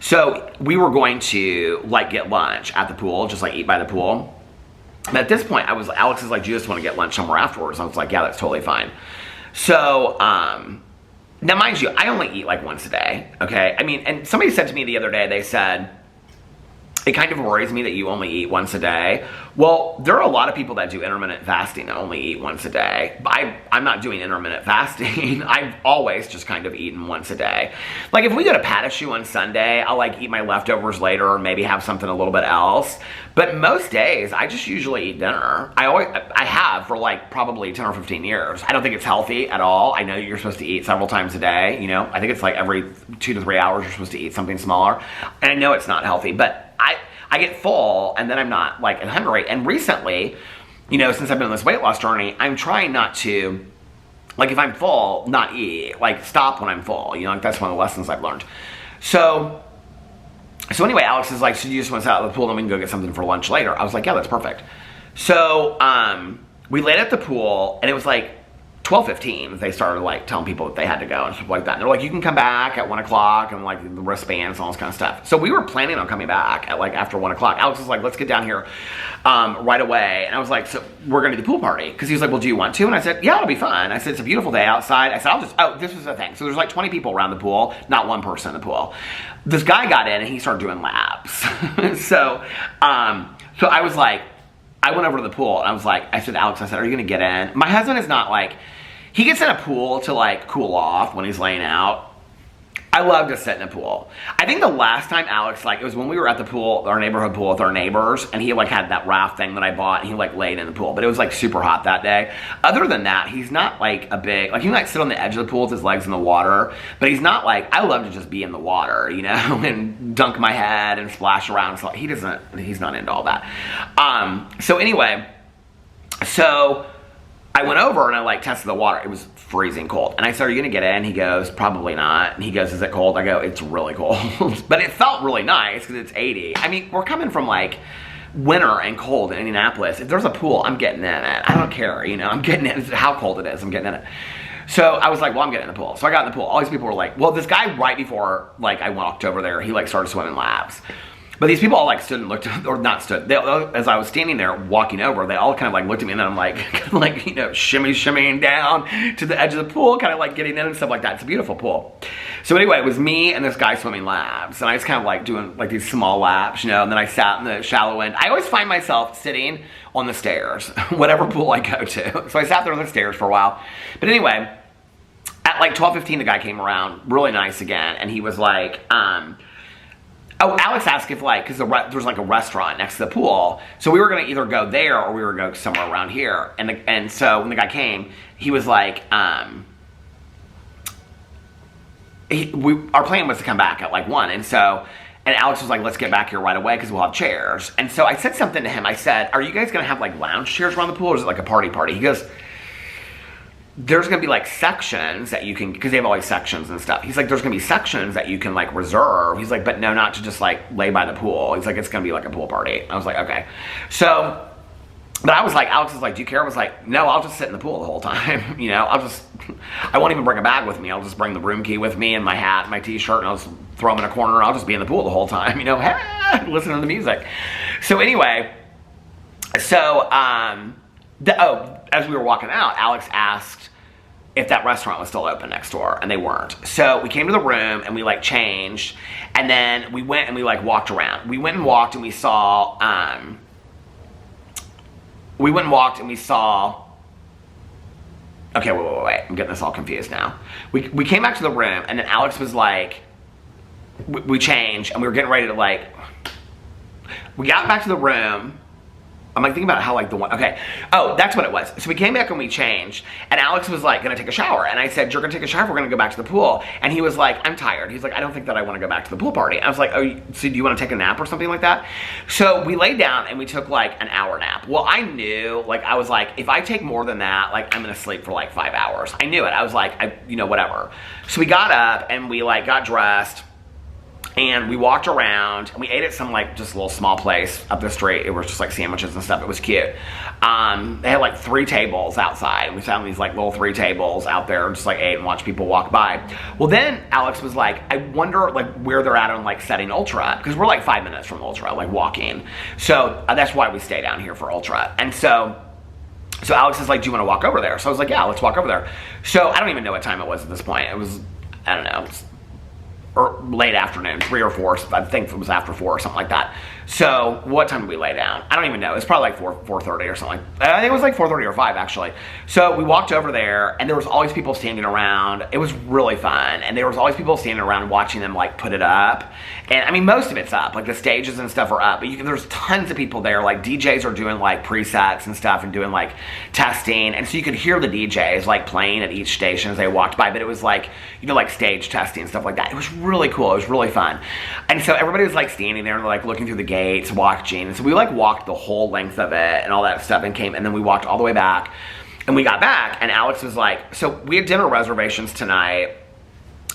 So we were going to like get lunch at the pool, just like eat by the pool. But at this point, Alex is like, do you just want to get lunch somewhere afterwards? I was like, yeah, that's totally fine. So, now mind you, I only eat like once a day, okay? I mean, and somebody said to me the other day, they said, it kind of worries me that you only eat once a day. Well, there are a lot of people that do intermittent fasting that only eat once a day. I'm not doing intermittent fasting. I've always just kind of eaten once a day. Like if we go to Patishu on Sunday, I'll like eat my leftovers later or maybe have something a little bit else. But most days, I just usually eat dinner. I have for like probably 10 or 15 years. I don't think it's healthy at all. I know you're supposed to eat several times a day. You know, I think it's like every 2 to 3 hours you're supposed to eat something smaller. And I know it's not healthy, but I get full and then I'm not like hungry. And recently, you know, since I've been on this weight loss journey, I'm trying not to, like if I'm full, not eat, like stop when I'm full. You know, like that's one of the lessons I've learned. So anyway, Alex is like, so you just want to sit out of the pool and we can go get something for lunch later? I was like, yeah, that's perfect. So we laid at the pool, and it was like 12:15. They started like telling people that they had to go and stuff like that. And they're like, you can come back at 1 o'clock, and like the wristbands and all this kind of stuff. So we were planning on coming back at like after 1 o'clock. Alex was like, let's get down here right away. And I was like, so we're gonna do the pool party. Cause he was like, well, do you want to? And I said, yeah, it'll be fun. I said, it's a beautiful day outside. I said, this was the thing. So there's like 20 people around the pool, not one person in the pool. This guy got in and he started doing laps. So I was like, I went over to the pool and I said, Alex, are you gonna get in? My husband is not like, he gets in a pool to like cool off when he's laying out. I love to sit in a pool. I think the last time Alex, like, it was when we were at the pool, our neighborhood pool with our neighbors, and he like had that raft thing that I bought, and he like laid in the pool, but it was like super hot that day. Other than that, he's not like a big, like he might sit on the edge of the pool with his legs in the water, but he's not like, I love to just be in the water, you know, and dunk my head and splash around. So he's not into all that. So anyway, I went over and I like tested the water. It was freezing cold. And I said, are you gonna get in? He goes, probably not. And he goes, is it cold? I go, it's really cold. But it felt really nice because it's 80. I mean, we're coming from like winter and cold in Indianapolis. If there's a pool, I'm getting in it. I don't care, you know, I'm getting in it. How cold it is, I'm getting in it. So I was like, well, I'm getting in the pool. So I got in the pool. All these people were like, well, this guy right before like I walked over there, he like started swimming laps. But these people all like stood and looked, or not stood, as I was standing there walking over, they all kind of like looked at me, and then I'm like, you know, shimmying down to the edge of the pool, kind of like getting in and stuff like that. It's a beautiful pool. So anyway, it was me and this guy swimming laps, and I was kind of like doing like these small laps, you know, and then I sat in the shallow end. I always find myself sitting on the stairs, whatever pool I go to. So I sat there on the stairs for a while. But anyway, at like 12:15, the guy came around, really nice again, and he was like, oh, Alex asked if like, because there's like a restaurant next to the pool, so we were gonna either go there or we were gonna go somewhere around here. And so when the guy came, he was like, our plan was to come back at like 1, and Alex was like, let's get back here right away because we'll have chairs. And so I said something to him. I said, are you guys gonna have like lounge chairs around the pool, or is it like a party? He goes, there's gonna be like sections that you can, because they have always sections and stuff. He's like, there's gonna be sections that you can like reserve. He's like, but no, not to just like lay by the pool. He's like, it's gonna be like a pool party. I was like, okay. So, but I was like, Alex was like, do you care? I was like, no, I'll just sit in the pool the whole time. You know, I won't even bring a bag with me. I'll just bring the room key with me and my hat and my t-shirt, and I'll just throw them in a corner. I'll just be in the pool the whole time, you know, listen to the music. So anyway, as we were walking out, Alex asked if that restaurant was still open next door, and they weren't. So we came to the room and we like changed, and then we went and we like walked around. We went and walked and we saw, okay, wait, I'm getting this all confused now. We came back to the room, and then Alex was like, we changed, and we were getting ready to like, we got back to the room. I'm like thinking about how like that's what it was. So we came back and we changed, and Alex was like gonna take a shower, and I said, you're gonna take a shower, we're gonna go back to the pool. And he was like, I'm tired. He's like, I don't think that I wanna go back to the pool party. And I was like, oh, so do you wanna take a nap or something like that? So we laid down and we took like an hour nap. Well, I knew, like I was like, if I take more than that, like I'm gonna sleep for like 5 hours. I knew it. I was like, whatever. So we got up and we like got dressed, and we walked around, and we ate at some like just a little small place up the street. It was just like sandwiches and stuff. It was cute. They had like 3 tables outside. We found these like little 3 tables out there, just like ate and watched people walk by. Well, then Alex was like, I wonder like where they're at on like setting Ultra, because we're like 5 minutes from Ultra, like walking. So that's why we stay down here for Ultra. And so Alex is like, do you want to walk over there? So I was like, yeah, let's walk over there. So I don't even know what time it was at this point. It was, I don't know, or late afternoon, 3 or 4, I think it was after 4 or something like that. So what time did we lay down? I don't even know. It's probably like 4:30 or something. I think it was like 4:30 or 5 actually. So we walked over there, and there was always people standing around. It was really fun, and there was always people standing around watching them like put it up. And I mean, most of it's up, like the stages and stuff are up, but there's tons of people there. Like DJs are doing like presets and stuff and doing like testing, and so you could hear the DJs like playing at each station as they walked by. But it was like, you know, like stage testing and stuff like that. It was really cool. It was really fun. And so everybody was like standing there and like looking through the gates, watching. And so we like walked the whole length of it and all that stuff, and then we walked all the way back, and we got back, and Alex was like, so we had dinner reservations tonight,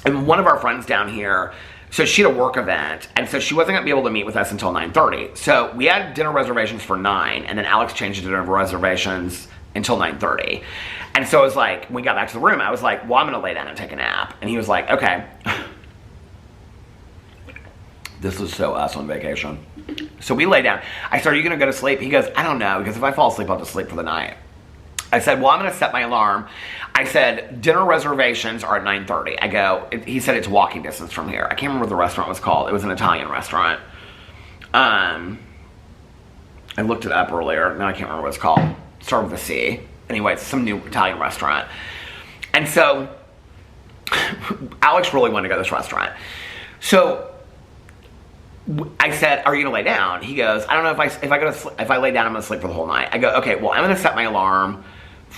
and one of our friends down here, so she had a work event, and so she wasn't gonna be able to meet with us until 9:30. So we had dinner reservations for 9, and then Alex changed the dinner reservations until 9:30. And so I was like, when we got back to the room, I was like, well, I'm going to lay down and take a nap. And he was like, okay. This was so us on vacation. So we lay down. I said, are you going to go to sleep? He goes, I don't know, because if I fall asleep, I'll just sleep for the night. I said, well, I'm going to set my alarm. I said, dinner reservations are at 9:30. I go, he said it's walking distance from here. I can't remember what the restaurant was called. It was an Italian restaurant. I looked it up earlier. Now I can't remember what it's called. Started with a C. Anyway, it's some new Italian restaurant. And so Alex really wanted to go to this restaurant. So I said, are you gonna lay down? He goes, I don't know if I lay down, I'm gonna sleep for the whole night. I go, okay, well, I'm gonna set my alarm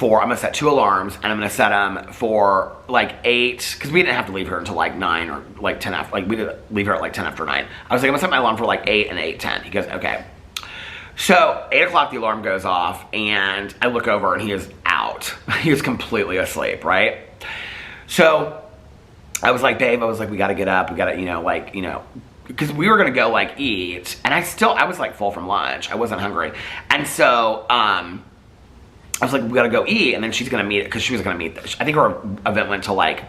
I'm gonna set 2 alarms, and I'm gonna set them for like 8, because we didn't have to leave here until like 9 or like 10 after, like we did leave here at like 10 after 9. I was like, I'm gonna set my alarm for like 8 and 8:10. He goes, okay. So 8 o'clock the alarm goes off, and I look over and he is out. He is completely asleep, right? So I was like, babe, we gotta get up, we gotta, because we were gonna go like eat, and I was like full from lunch. I wasn't hungry. And so I was like, we gotta go eat, and then she's gonna meet it, because she was gonna meet, I think her event went till like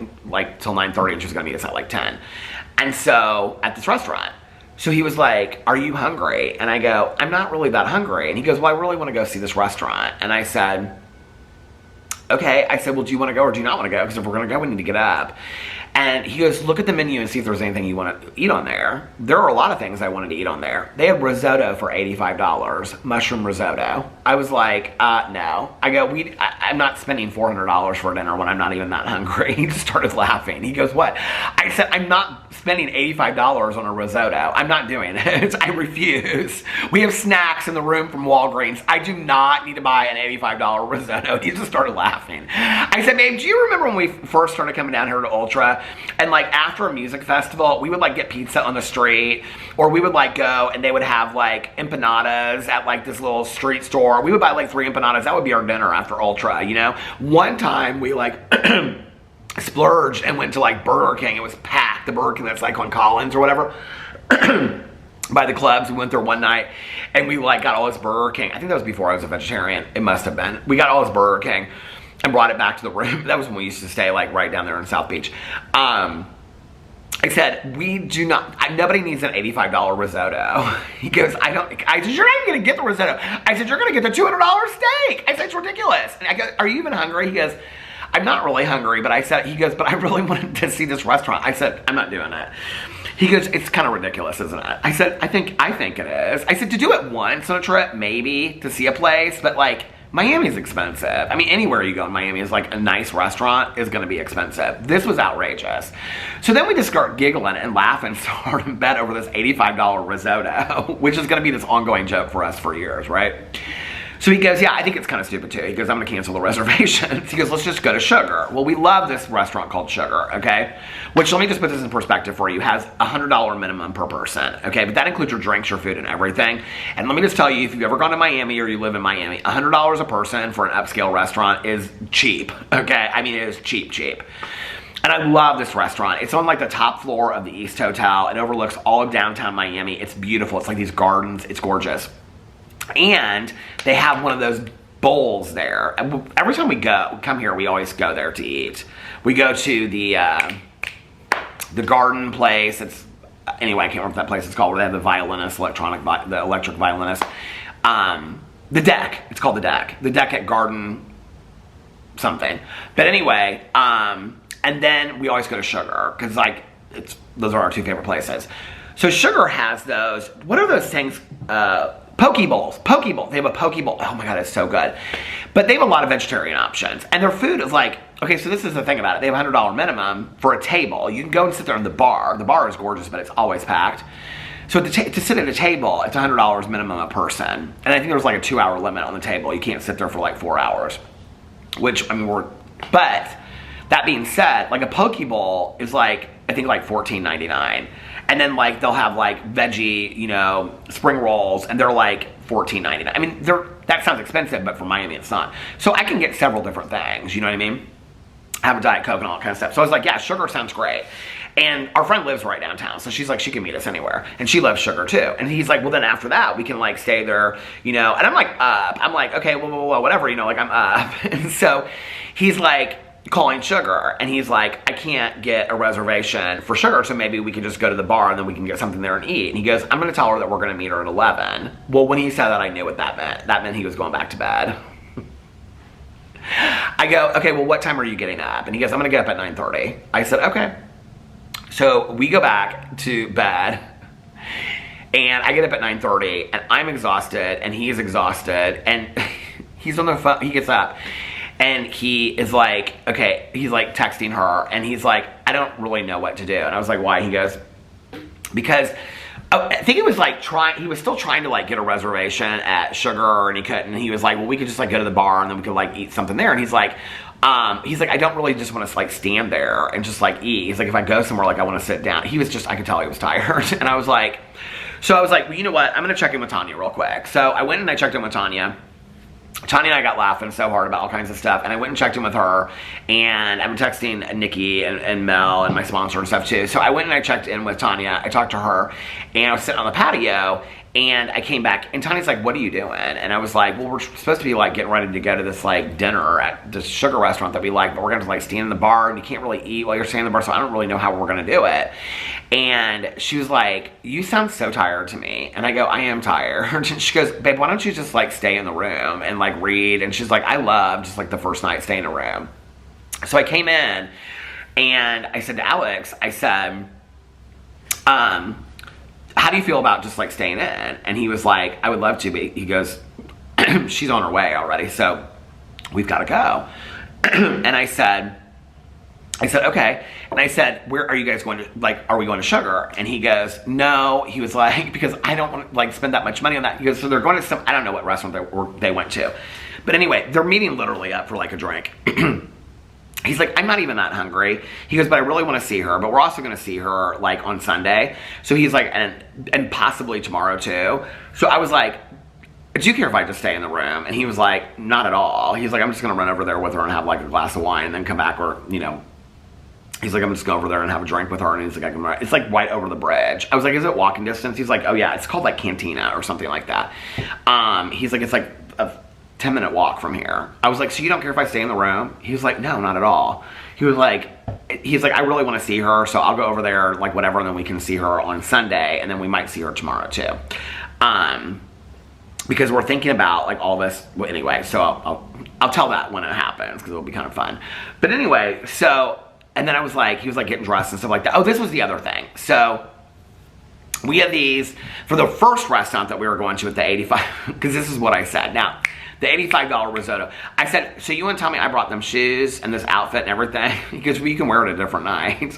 till 9:30, and she was gonna meet us at like 10. And so, at this restaurant. So he was like, are you hungry? And I go, I'm not really that hungry. And he goes, well, I really wanna go see this restaurant. And I said, okay. I said, well, do you wanna go or do you not wanna go? Because if we're gonna go, we need to get up. And he goes, look at the menu and see if there's anything you want to eat on there. There are a lot of things I wanted to eat on there. They had risotto for $85, mushroom risotto. I was like, no. I go, I'm not spending $400 for dinner when I'm not even that hungry. He just started laughing. He goes, what? I said, I'm not spending $85 on a risotto. I'm not doing it. I refuse. We have snacks in the room from Walgreens. I do not need to buy an $85 risotto. He just started laughing. I said, babe, do you remember when we first started coming down here to Ultra? And like after a music festival, we would like get pizza on the street, or we would like go and they would have like empanadas at like this little street store. We would buy like 3 empanadas. That would be our dinner after Ultra, One time we like splurged and went to like Burger King. It was packed, the Burger King that's like on Collins or whatever. By the clubs. We went there one night and we like got all this Burger King. I think that was before I was a vegetarian. It must have been. We got all this Burger King and brought it back to the room. That was when we used to stay like right down there in South Beach. I said, nobody needs an $85 risotto. He goes, I said, you're not even gonna get the risotto. I said, you're gonna get the $200 steak. I said, it's ridiculous. And I go, are you even hungry? He goes, I'm not really hungry, but he goes, but I really wanted to see this restaurant. I said, I'm not doing it. He goes, it's kind of ridiculous, isn't it? I said, I think it is. I said, to do it once on a trip, maybe, to see a place, but like, Miami's expensive. I mean, anywhere you go in Miami is like a nice restaurant is gonna be expensive. This was outrageous. So then we just start giggling and laughing so hard in bed over this $85 risotto, which is gonna be this ongoing joke for us for years, right? So he goes, yeah, I think it's kind of stupid too. He goes, I'm gonna cancel the reservations. He goes, let's just go to Sugar. Well, we love this restaurant called Sugar, okay? Which, let me just put this in perspective for you, has a $100 minimum per person, okay? But that includes your drinks, your food, and everything. And let me just tell you, if you've ever gone to Miami or you live in Miami, $100 a person for an upscale restaurant is cheap, okay? I mean, it is cheap, cheap. And I love this restaurant. It's on like the top floor of the East Hotel. It overlooks all of downtown Miami. It's beautiful. It's like these gardens. It's gorgeous. And they have one of those bowls there. Every time we come here, we always go there to eat. We go to the garden place. Anyway, I can't remember what that place is called, where they have the violinist, the electric violinist. The Deck. It's called the Deck. The Deck at Garden something. But anyway, and then we always go to Sugar, because like those are our 2 favorite places. So Sugar has those. What are those things? Poke bowls. Poke bowl. They have a poke bowl. Oh my god, it's so good. But they have a lot of vegetarian options. And their food is like, okay, so this is the thing about it. They have a $100 minimum for a table. You can go and sit there in the bar. The bar is gorgeous, but it's always packed. So to sit at a table, it's $100 minimum a person. And I think there's like a 2-hour limit on the table. You can't sit there for like 4 hours. Which, I mean, but that being said, like a poke bowl is like, I think like $14.99. And then like they'll have like veggie, spring rolls, and they're like $14.99. I mean, that sounds expensive, but for Miami it's not. So I can get several different things, you know what I mean? have a Diet Coke and all that kind of stuff. So I was like, yeah, sugar sounds great. And our friend lives right downtown, so she's like, she can meet us anywhere. And she loves sugar too. And he's like, well, then after that, we can like stay there, you know. And I'm like, up. I'm like, okay, well, whatever, you know, like I'm up. And so he's like calling Sugar, and he's like, I can't get a reservation for Sugar, so maybe we can just go to the bar and then we can get something there and eat. And he goes, I'm going to tell her that we're going to meet her at 11. Well, when he said that, I knew what that meant. That meant he was going back to bed. I go, okay, well, what time are you getting up? And he goes, I'm going to get up at 9:30. I said, okay. So we go back to bed, and I get up at 9:30, and I'm exhausted, and he's exhausted, and he's on the phone. He gets up, and he is like, okay, he's like texting her, and he's like, I don't really know what to do. And I was like, why? He goes, because I think it was like he was still trying to like get a reservation at Sugar, and he couldn't. And he was like, well, we could just like go to the bar, and then we could like eat something there. And he's like, I don't really just want to like stand there and just like eat. He's like, if I go somewhere, like I want to sit down. He was just, I could tell he was tired. And I was like, well, you know what? I'm going to check in with Tanya real quick. So I went and I checked in with Tanya. Tanya and I got laughing so hard about all kinds of stuff, and I went and checked in with her, and I've been texting Nikki and Mel and my sponsor and stuff too. So I went and I checked in with Tanya. I talked to her, and I was sitting on the patio, and I came back, and Tanya's like, what are you doing? And I was like, well, we're supposed to be like getting ready to go to this like dinner at this Sugar restaurant that we like, but we're gonna like stand in the bar, and you can't really eat while you're standing in the bar, so I don't really know how we're gonna do it. And she was like, you sound so tired to me. And I go, I am tired. And she goes, babe, why don't you just like stay in the room and like read? And she's like, I love just like the first night staying in a room. So I came in, and I said to Alex, I said, how do you feel about just like staying in? And he was like, I would love to, but he goes, she's on her way already, so we've got to go. And I said, okay. And I said, where are you guys going to, like, are we going to Sugar? And he goes, no. He was like, because I don't want to like spend that much money on that. He goes, so they're going to some, I don't know what restaurant they went to. But anyway, they're meeting literally up for like a drink. He's like, I'm not even that hungry. He goes, but I really want to see her. But we're also going to see her like on Sunday. So he's like, and possibly tomorrow too. So I was like, do you care if I just stay in the room? And he was like, not at all. He's like, I'm just going to run over there with her and have like a glass of wine and then come back, or, you know, he's like, I'm just going over there and have a drink with her. And he's like, it's like right over the bridge. I was like, is it walking distance? He's like, oh yeah, it's called like Cantina or something like that. He's like, it's like a 10-minute walk from here. I was like, so you don't care if I stay in the room? He was like, no, not at all. He's like, I really want to see her, so I'll go over there, like whatever, and then we can see her on Sunday, and then we might see her tomorrow too. Because we're thinking about like all this. Well, anyway, so I'll tell that when it happens, because it'll be kind of fun. But anyway, so, and then I was like, he was like getting dressed and stuff like that. Oh, this was the other thing. So we had these for the first restaurant that we were going to at the 85, because this is what I said. Now, the $85 risotto. I said, so you want to tell me I brought them shoes and this outfit and everything? Because you can wear it a different night.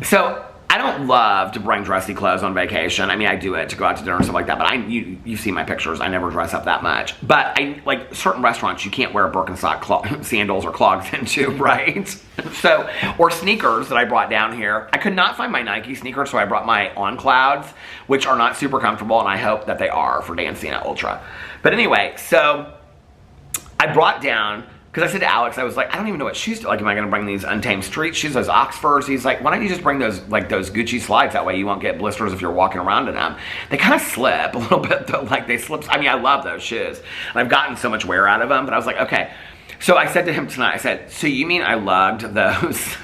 So I don't love to bring dressy clothes on vacation. I mean, I do it to go out to dinner and stuff like that, but you see my pictures. I never dress up that much. But I like certain restaurants you can't wear Birkenstock sandals or clogs into, right? So, or sneakers that I brought down here. I could not find my Nike sneakers, so I brought my On Clouds, which are not super comfortable, and I hope that they are for dancing at Ultra. But anyway, so I brought down, because I said to Alex, I was like, I don't even know what shoes to, like, am I going to bring these Untamed Street shoes, those Oxfords? He's like, why don't you just bring those, like, those Gucci slides? That way you won't get blisters if you're walking around in them. They kind of slip a little bit, though, like they slip. I mean, I love those shoes. And I've gotten so much wear out of them, but I was like, okay. So I said to him tonight, I said, so you mean I lugged those,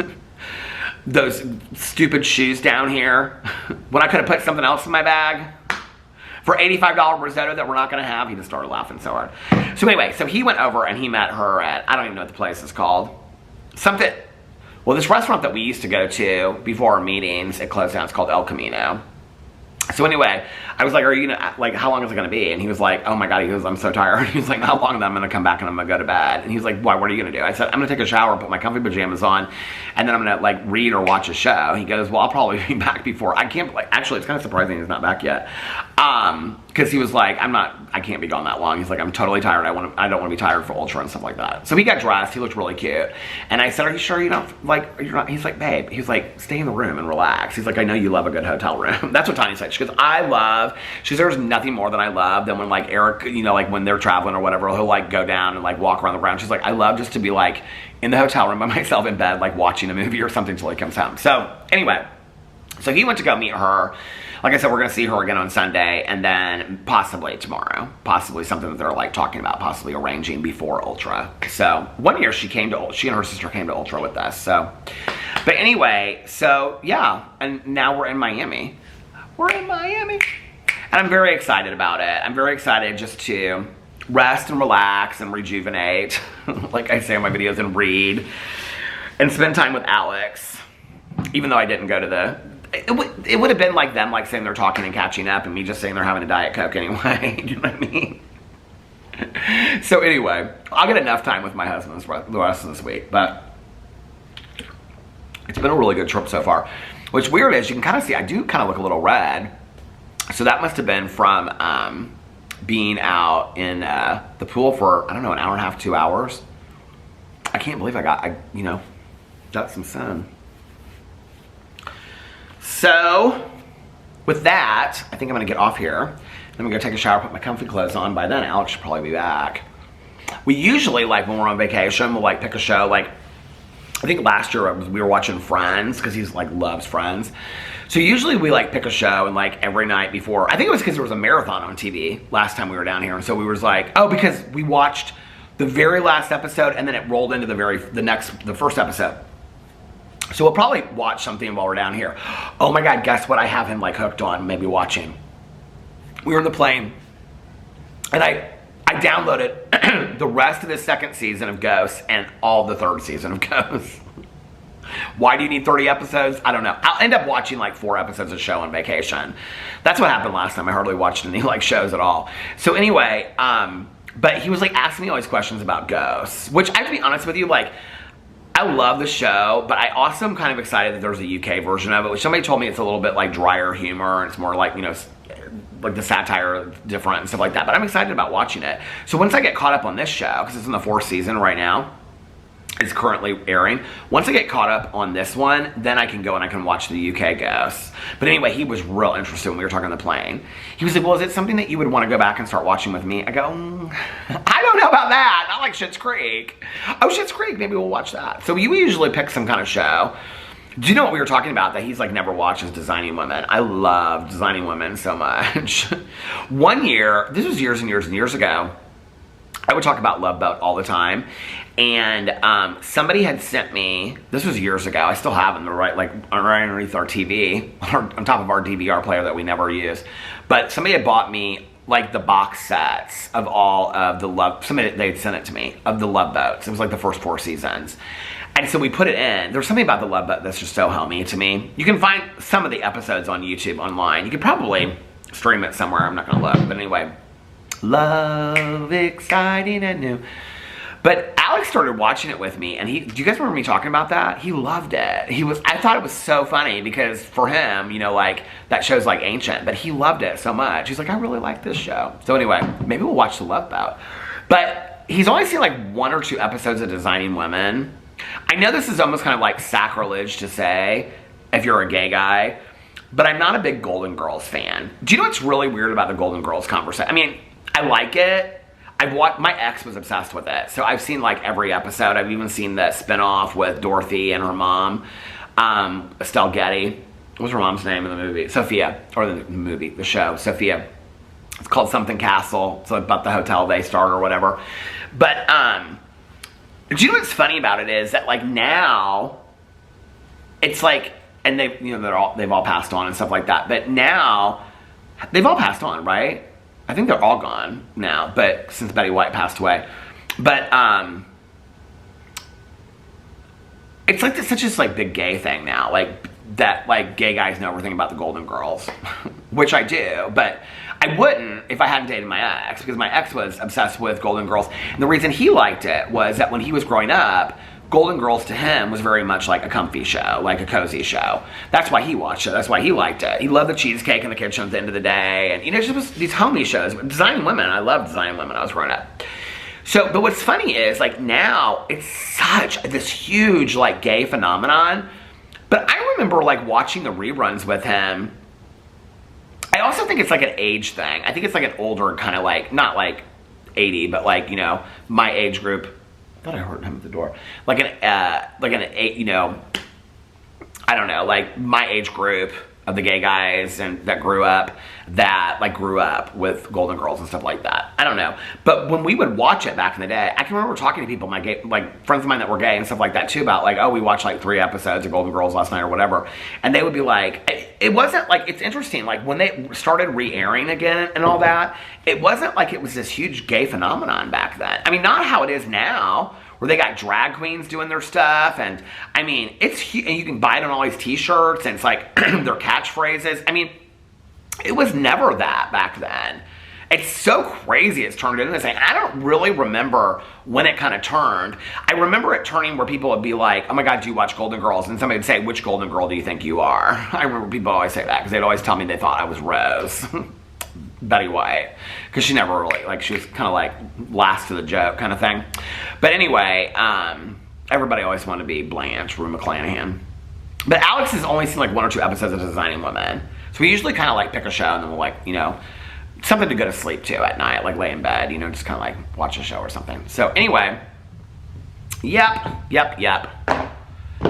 those stupid shoes down here when I could have put something else in my bag? For $85 risotto that we're not going to have? He just started laughing so hard. So anyway, so he went over and he met her at, I don't even know what the place is called. Something, well, this restaurant that we used to go to before our meetings, it closed down. It's called El Camino. So anyway, I was like, are you going to, like, how long is it going to be? And he was like, oh my God, he goes, I'm so tired. He was like, how long then I'm going to come back and I'm going to go to bed? And he was like, why, what are you going to do? I said, I'm going to take a shower, put my comfy pajamas on, and then I'm going to like read or watch a show. He goes, well, I'll probably be back before, I can't, like, actually, it's kind of surprising he's not back yet. because he was like, I can't be gone that long. He's like, I'm totally tired. I don't want to be tired for Ultra and stuff like that. So he got dressed. He looked really cute. And I said, are you sure you don't, like, you're not? He's like, babe. He's like, stay in the room and relax. He's like, I know you love a good hotel room. That's what Tanya said. She goes, there's nothing more than I love than when like Eric, you know, like when they're traveling or whatever, he'll like go down and like walk around the ground. She's like, I love just to be like in the hotel room by myself in bed, like watching a movie or something till he comes home. So anyway, so he went to go meet her. Like I said, we're going to see her again on Sunday, and then possibly tomorrow. Possibly something that they're like talking about, possibly arranging before Ultra. So one year she and her sister came to Ultra with us. So, but anyway, so yeah, and now we're in Miami. We're in Miami. And I'm very excited about it. I'm very excited just to rest and relax and rejuvenate, like I say in my videos, and read and spend time with Alex. Even though I didn't go to it would have been like them like saying they're talking and catching up and me just saying they're having a Diet Coke anyway. Do you know what I mean? So anyway, I'll get enough time with my husband the rest of this week. But it's been a really good trip so far. What's weird is you can kind of see I do kind of look a little red. So that must have been from being out in the pool for, I don't know, an hour and a half, 2 hours. I can't believe I got some sun. So, with that, I think I'm going to get off here. I'm going to go take a shower, put my comfy clothes on. By then, Alex should probably be back. We usually, like, when we're on vacation, we'll, like, pick a show. Like, I think last year we were watching Friends, because he's, like, loves Friends. So, usually we, like, pick a show, and, like, every night before. I think it was because there was a marathon on TV last time we were down here. And so we was like, oh, because we watched the very last episode, and then it rolled into the first episode. So we'll probably watch something while we're down here. Oh my God, guess what I have him like hooked on, maybe watching. We were in the plane, and I downloaded the rest of the second season of Ghosts and all the third season of Ghosts. Why do you need 30 episodes? I don't know. I'll end up watching like 4 episodes of show on vacation. That's what happened last time. I hardly watched any like shows at all. So anyway, but he was like asking me all these questions about Ghosts, which I have to be honest with you, like, I love the show, but I also am kind of excited that there's a UK version of it, which somebody told me it's a little bit like drier humor, and it's more like, you know, like the satire different and stuff like that, but I'm excited about watching it. So once I get caught up on this show, because it's in the 4th season right now, it's currently airing. Once I get caught up on this one, then I can go and I can watch the UK Ghosts. But anyway, he was real interested when we were talking on the plane. He was like, well, is it something that you would want to go back and start watching with me? I go, I don't know about that. Not like Schitt's Creek. Oh, Schitt's Creek, maybe we'll watch that. So we usually pick some kind of show. Do you know what we were talking about? That he's like never watches Designing Women. I love Designing Women so much. One year, this was years and years and years ago, I would talk about Love Boat all the time. And somebody had sent me, this was years ago, I still have them, right underneath our TV, on top of our DVR player that we never use. But somebody had bought me like the box sets of all of the they'd sent it to me, of the Love Boats. It was like the first 4 seasons. And so we put it in. There's something about the Love Boat that's just so homey to me. You can find some of the episodes on YouTube online. You could probably stream it somewhere. I'm not going to look. But anyway, love, exciting and new. But Alex started watching it with me, and do you guys remember me talking about that? He loved it. I thought it was so funny because for him, you know, like, that show's like ancient, but he loved it so much. He's like, I really like this show. So anyway, maybe we'll watch The Love Boat. But he's only seen like 1 or 2 episodes of Designing Women. I know this is almost kind of like sacrilege to say if you're a gay guy, but I'm not a big Golden Girls fan. Do you know what's really weird about the Golden Girls conversation? I mean, I like it. My ex was obsessed with it, so I've seen like every episode. I've even seen the spinoff with Dorothy and her mom, Estelle Getty. What was her mom's name in the movie? Sophia, or the show, Sophia. It's called something Castle. It's about the hotel they start or whatever. But do you know what's funny about it is that like now, it's like, and they've all passed on and stuff like that. But now they've all passed on, right? I think they're all gone now, but since Betty White passed away. But it's like such a like big gay thing now, like that like gay guys know everything about the Golden Girls, which I do, but I wouldn't if I hadn't dated my ex, because my ex was obsessed with Golden Girls. And the reason he liked it was that when he was growing up, Golden Girls to him was very much like a comfy show, like a cozy show. That's why he watched it. That's why he liked it. He loved the cheesecake in the kitchen at the end of the day. And, you know, it just was these homey shows. Designing Women, I loved Designing Women when I was growing up. So, but what's funny is, like, now it's such this huge, like, gay phenomenon. But I remember, like, watching the reruns with him. I also think it's like an age thing. I think it's like an older kind of like, not like 80, but like, you know, my age group. I thought I heard him at the door. Like an eight, you know, I don't know, like my age group of the gay guys and that grew up with Golden Girls and stuff like that. I don't know. But when we would watch it back in the day, I can remember talking to people, my gay, like friends of mine that were gay and stuff like that too, about like, oh, we watched like 3 episodes of Golden Girls last night or whatever. And they would be like, it wasn't like, it's interesting, like when they started re-airing again and all that, it wasn't like it was this huge gay phenomenon back then. I mean, not how it is now, where they got drag queens doing their stuff, and I mean, it's, and you can buy it on all these t-shirts, and it's like their catchphrases. I mean, it was never that back then. It's so crazy it's turned into this thing. I don't really remember when it kind of turned. I remember it turning where people would be like, oh my God, do you watch Golden Girls? And somebody would say, which Golden Girl do you think you are? I remember people always say that, because they'd always tell me they thought I was Rose. Betty White, because she never really, like, she was kind of like last to the joke kind of thing. But anyway, everybody always wanted to be Blanche, Rue McClanahan. But Alex has only seen like 1 or 2 episodes of Designing Women. So we usually kind of like pick a show and then we'll like, you know, something to go to sleep to at night, like lay in bed, you know, just kind of like watch a show or something. So anyway, yep.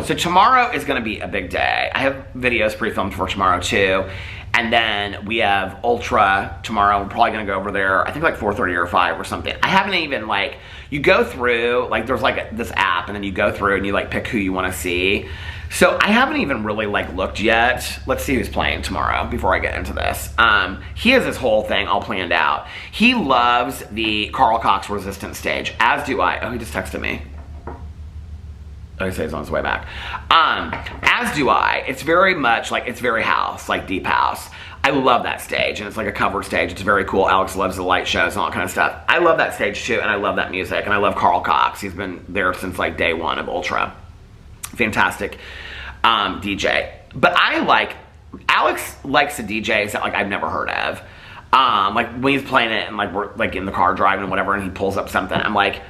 So tomorrow is going to be a big day. I have videos pre-filmed for tomorrow too. And then we have Ultra tomorrow. We're probably going to go over there, I think like 4:30 or 5 or something. I haven't even like, you go through, like there's like this app and then you go through and you like pick who you want to see. So I haven't even really like looked yet. Let's see who's playing tomorrow before I get into this. He has this whole thing all planned out. He loves the Carl Cox Resistance stage, as do I. Oh, he just texted me. Oh, he says he's on his way back. As do I. It's very much like, it's very house, like deep house. I love that stage, and it's like a covered stage. It's very cool. Alex loves the light shows and all that kind of stuff. I love that stage too, and I love that music, and I love Carl Cox. He's been there since like day 1 of Ultra. Fantastic DJ. But Alex likes the DJs that like I've never heard of. Like when he's playing it and like we're like in the car driving and whatever, and he pulls up something, I'm like,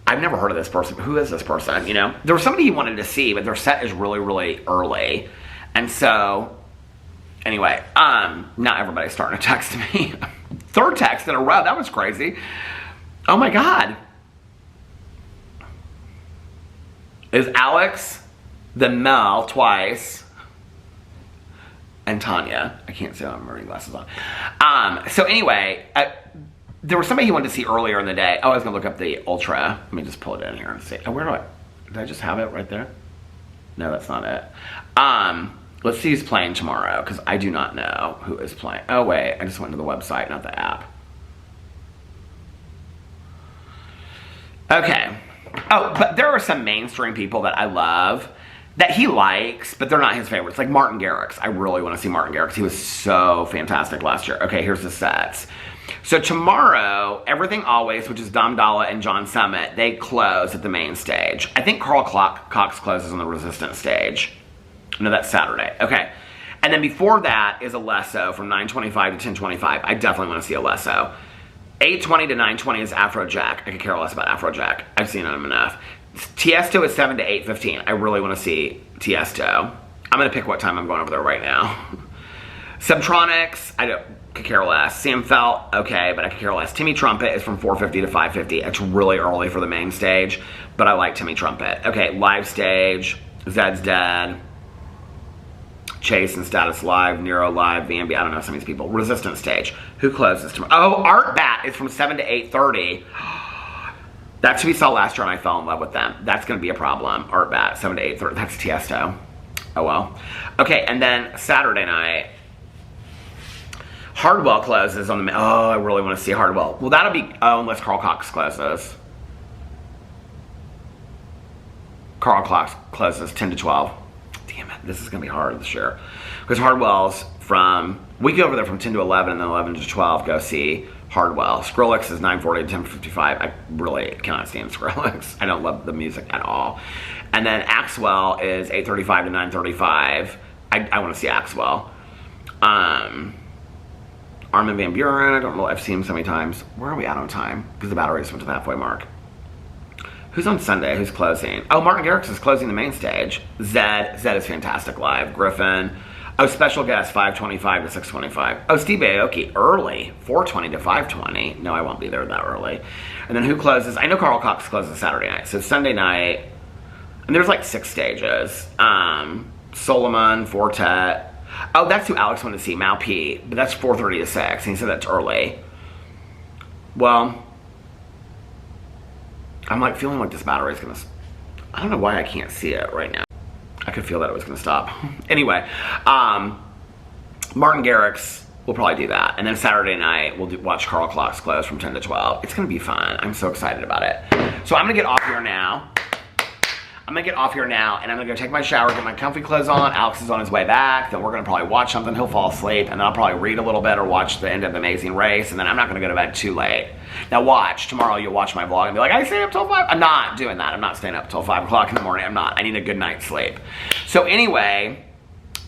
I've never heard of this person. Who is this person? You know, there was somebody he wanted to see, but their set is really, really early. And so, anyway, not everybody's starting to text me. 3rd text in a row. That was crazy. Oh my God. Is Alex, then Mel twice, and Tanya. I can't say I'm wearing glasses on. So anyway, there was somebody he wanted to see earlier in the day. Oh, I was going to look up the Ultra. Let me just pull it in here and see. Oh, did I just have it right there? No, that's not it. Let's see who's playing tomorrow, because I do not know who is playing. Oh, wait. I just went to the website, not the app. Okay. Oh, but there are some mainstream people that I love that he likes, but they're not his favorites. Like Martin Garrix. I really want to see Martin Garrix. He was so fantastic last year. Okay, here's the sets. So tomorrow, Everything Always, which is Dom Dalla and John Summit, they close at the main stage. I think Carl Cox closes on the Resistance stage. No, that's Saturday. Okay. And then before that is Alesso from 9:25 to 10:25. I definitely want to see Alesso. 8:20 to 9:20 is Afrojack. I could care less about Afrojack. I've seen him enough. Tiesto is 7 to 8:15. I really want to see Tiesto. I'm going to pick what time I'm going over there right now. Subtronics, could care less. Sam Felt, okay, but I could care less. Timmy Trumpet is from 4:50 to 5:50. It's really early for the main stage, but I like Timmy Trumpet. Okay, live stage, Zed's Dead, Chase and Status Live, Nero Live, VMB, I don't know some of these people. Resistance stage. Who closes tomorrow? Oh, Art Bat is from 7 to 8:30. That's who we saw last year and I fell in love with them. That's going to be a problem. Art Bat, 7 to 8:30. That's Tiesto. Oh well. Okay, and then Saturday night, Hardwell closes on the... Oh, I really want to see Hardwell. Well, that'll be... Oh, unless Carl Cox closes. Carl Cox closes 10 to 12. Damn it, this is going to be hard this year. Because Hardwell's from... We go over there from 10 to 11 and then 11 to 12 go see Hardwell. Skrillex is 9:40 to 10:55. I really cannot stand Skrillex. I don't love the music at all. And then Axwell is 8:35 to 9:35. I want to see Axwell. Armin van Buren, I don't know, I've seen him so many times. Where are we at on time? Because the battery just went to the halfway mark. Who's on Sunday? Who's closing? Oh, Martin Garrix is closing the main stage. Zed is fantastic live. Griffin. Oh, special guest, 5:25 to 6:25. Oh, Steve Aoki, early, 4:20 to 5:20. No, I won't be there that early. And then who closes? I know Carl Cox closes Saturday night. So Sunday night, and there's like 6 stages. Solomon, Fortet. Oh, that's who Alex wanted to see, Mal P. But that's 4:30 to 6, and he said that's early. Well, I'm like feeling like this battery is gonna, I don't know why I can't see it right now. I could feel that it was gonna stop. Anyway, Martin Garrix will probably do that. And then Saturday night, we'll watch Carl Cox close from 10 to 12. It's gonna be fun. I'm so excited about it. So I'm gonna get off here now. And I'm gonna go take my shower, get my comfy clothes on. Alex is on his way back. Then we're gonna probably watch something. He'll fall asleep, and then I'll probably read a little bit or watch the end of The Amazing Race. And then I'm not gonna go to bed too late. Now watch, tomorrow you'll watch my vlog and be like, I stayed up till 5. I'm not doing that. I'm not staying up till 5 o'clock in the morning. I'm not. I need a good night's sleep. So anyway,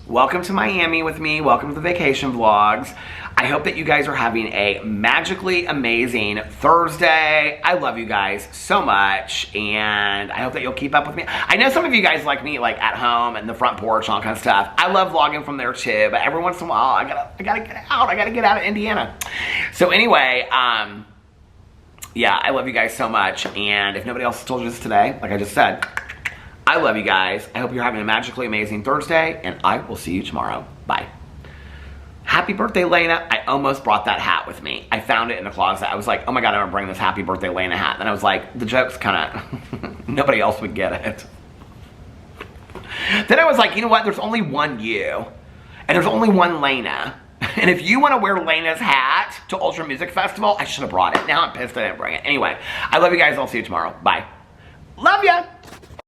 welcome to Miami with me. Welcome to the vacation vlogs. I hope that you guys are having a magically amazing Thursday. I love you guys so much, and I hope that you'll keep up with me. I know some of you guys like me, like at home and the front porch and all kinds of stuff. I love vlogging from there too, but every once in a while, I gotta get out. I gotta get out of Indiana. So anyway, yeah, I love you guys so much, and if nobody else has told you this today, like I just said, I love you guys. I hope you're having a magically amazing Thursday, and I will see you tomorrow. Bye. Happy birthday, Lena. I almost brought that hat with me. I found it in the closet. I was like, oh my God, I'm gonna bring this happy birthday, Lena hat. And I was like, the joke's kinda, nobody else would get it. Then I was like, you know what? There's only one you, and there's only one Lena. And if you want to wear Lena's hat to Ultra Music Festival, I should have brought it. Now I'm pissed I didn't bring it. Anyway, I love you guys. I'll see you tomorrow. Bye. Love ya.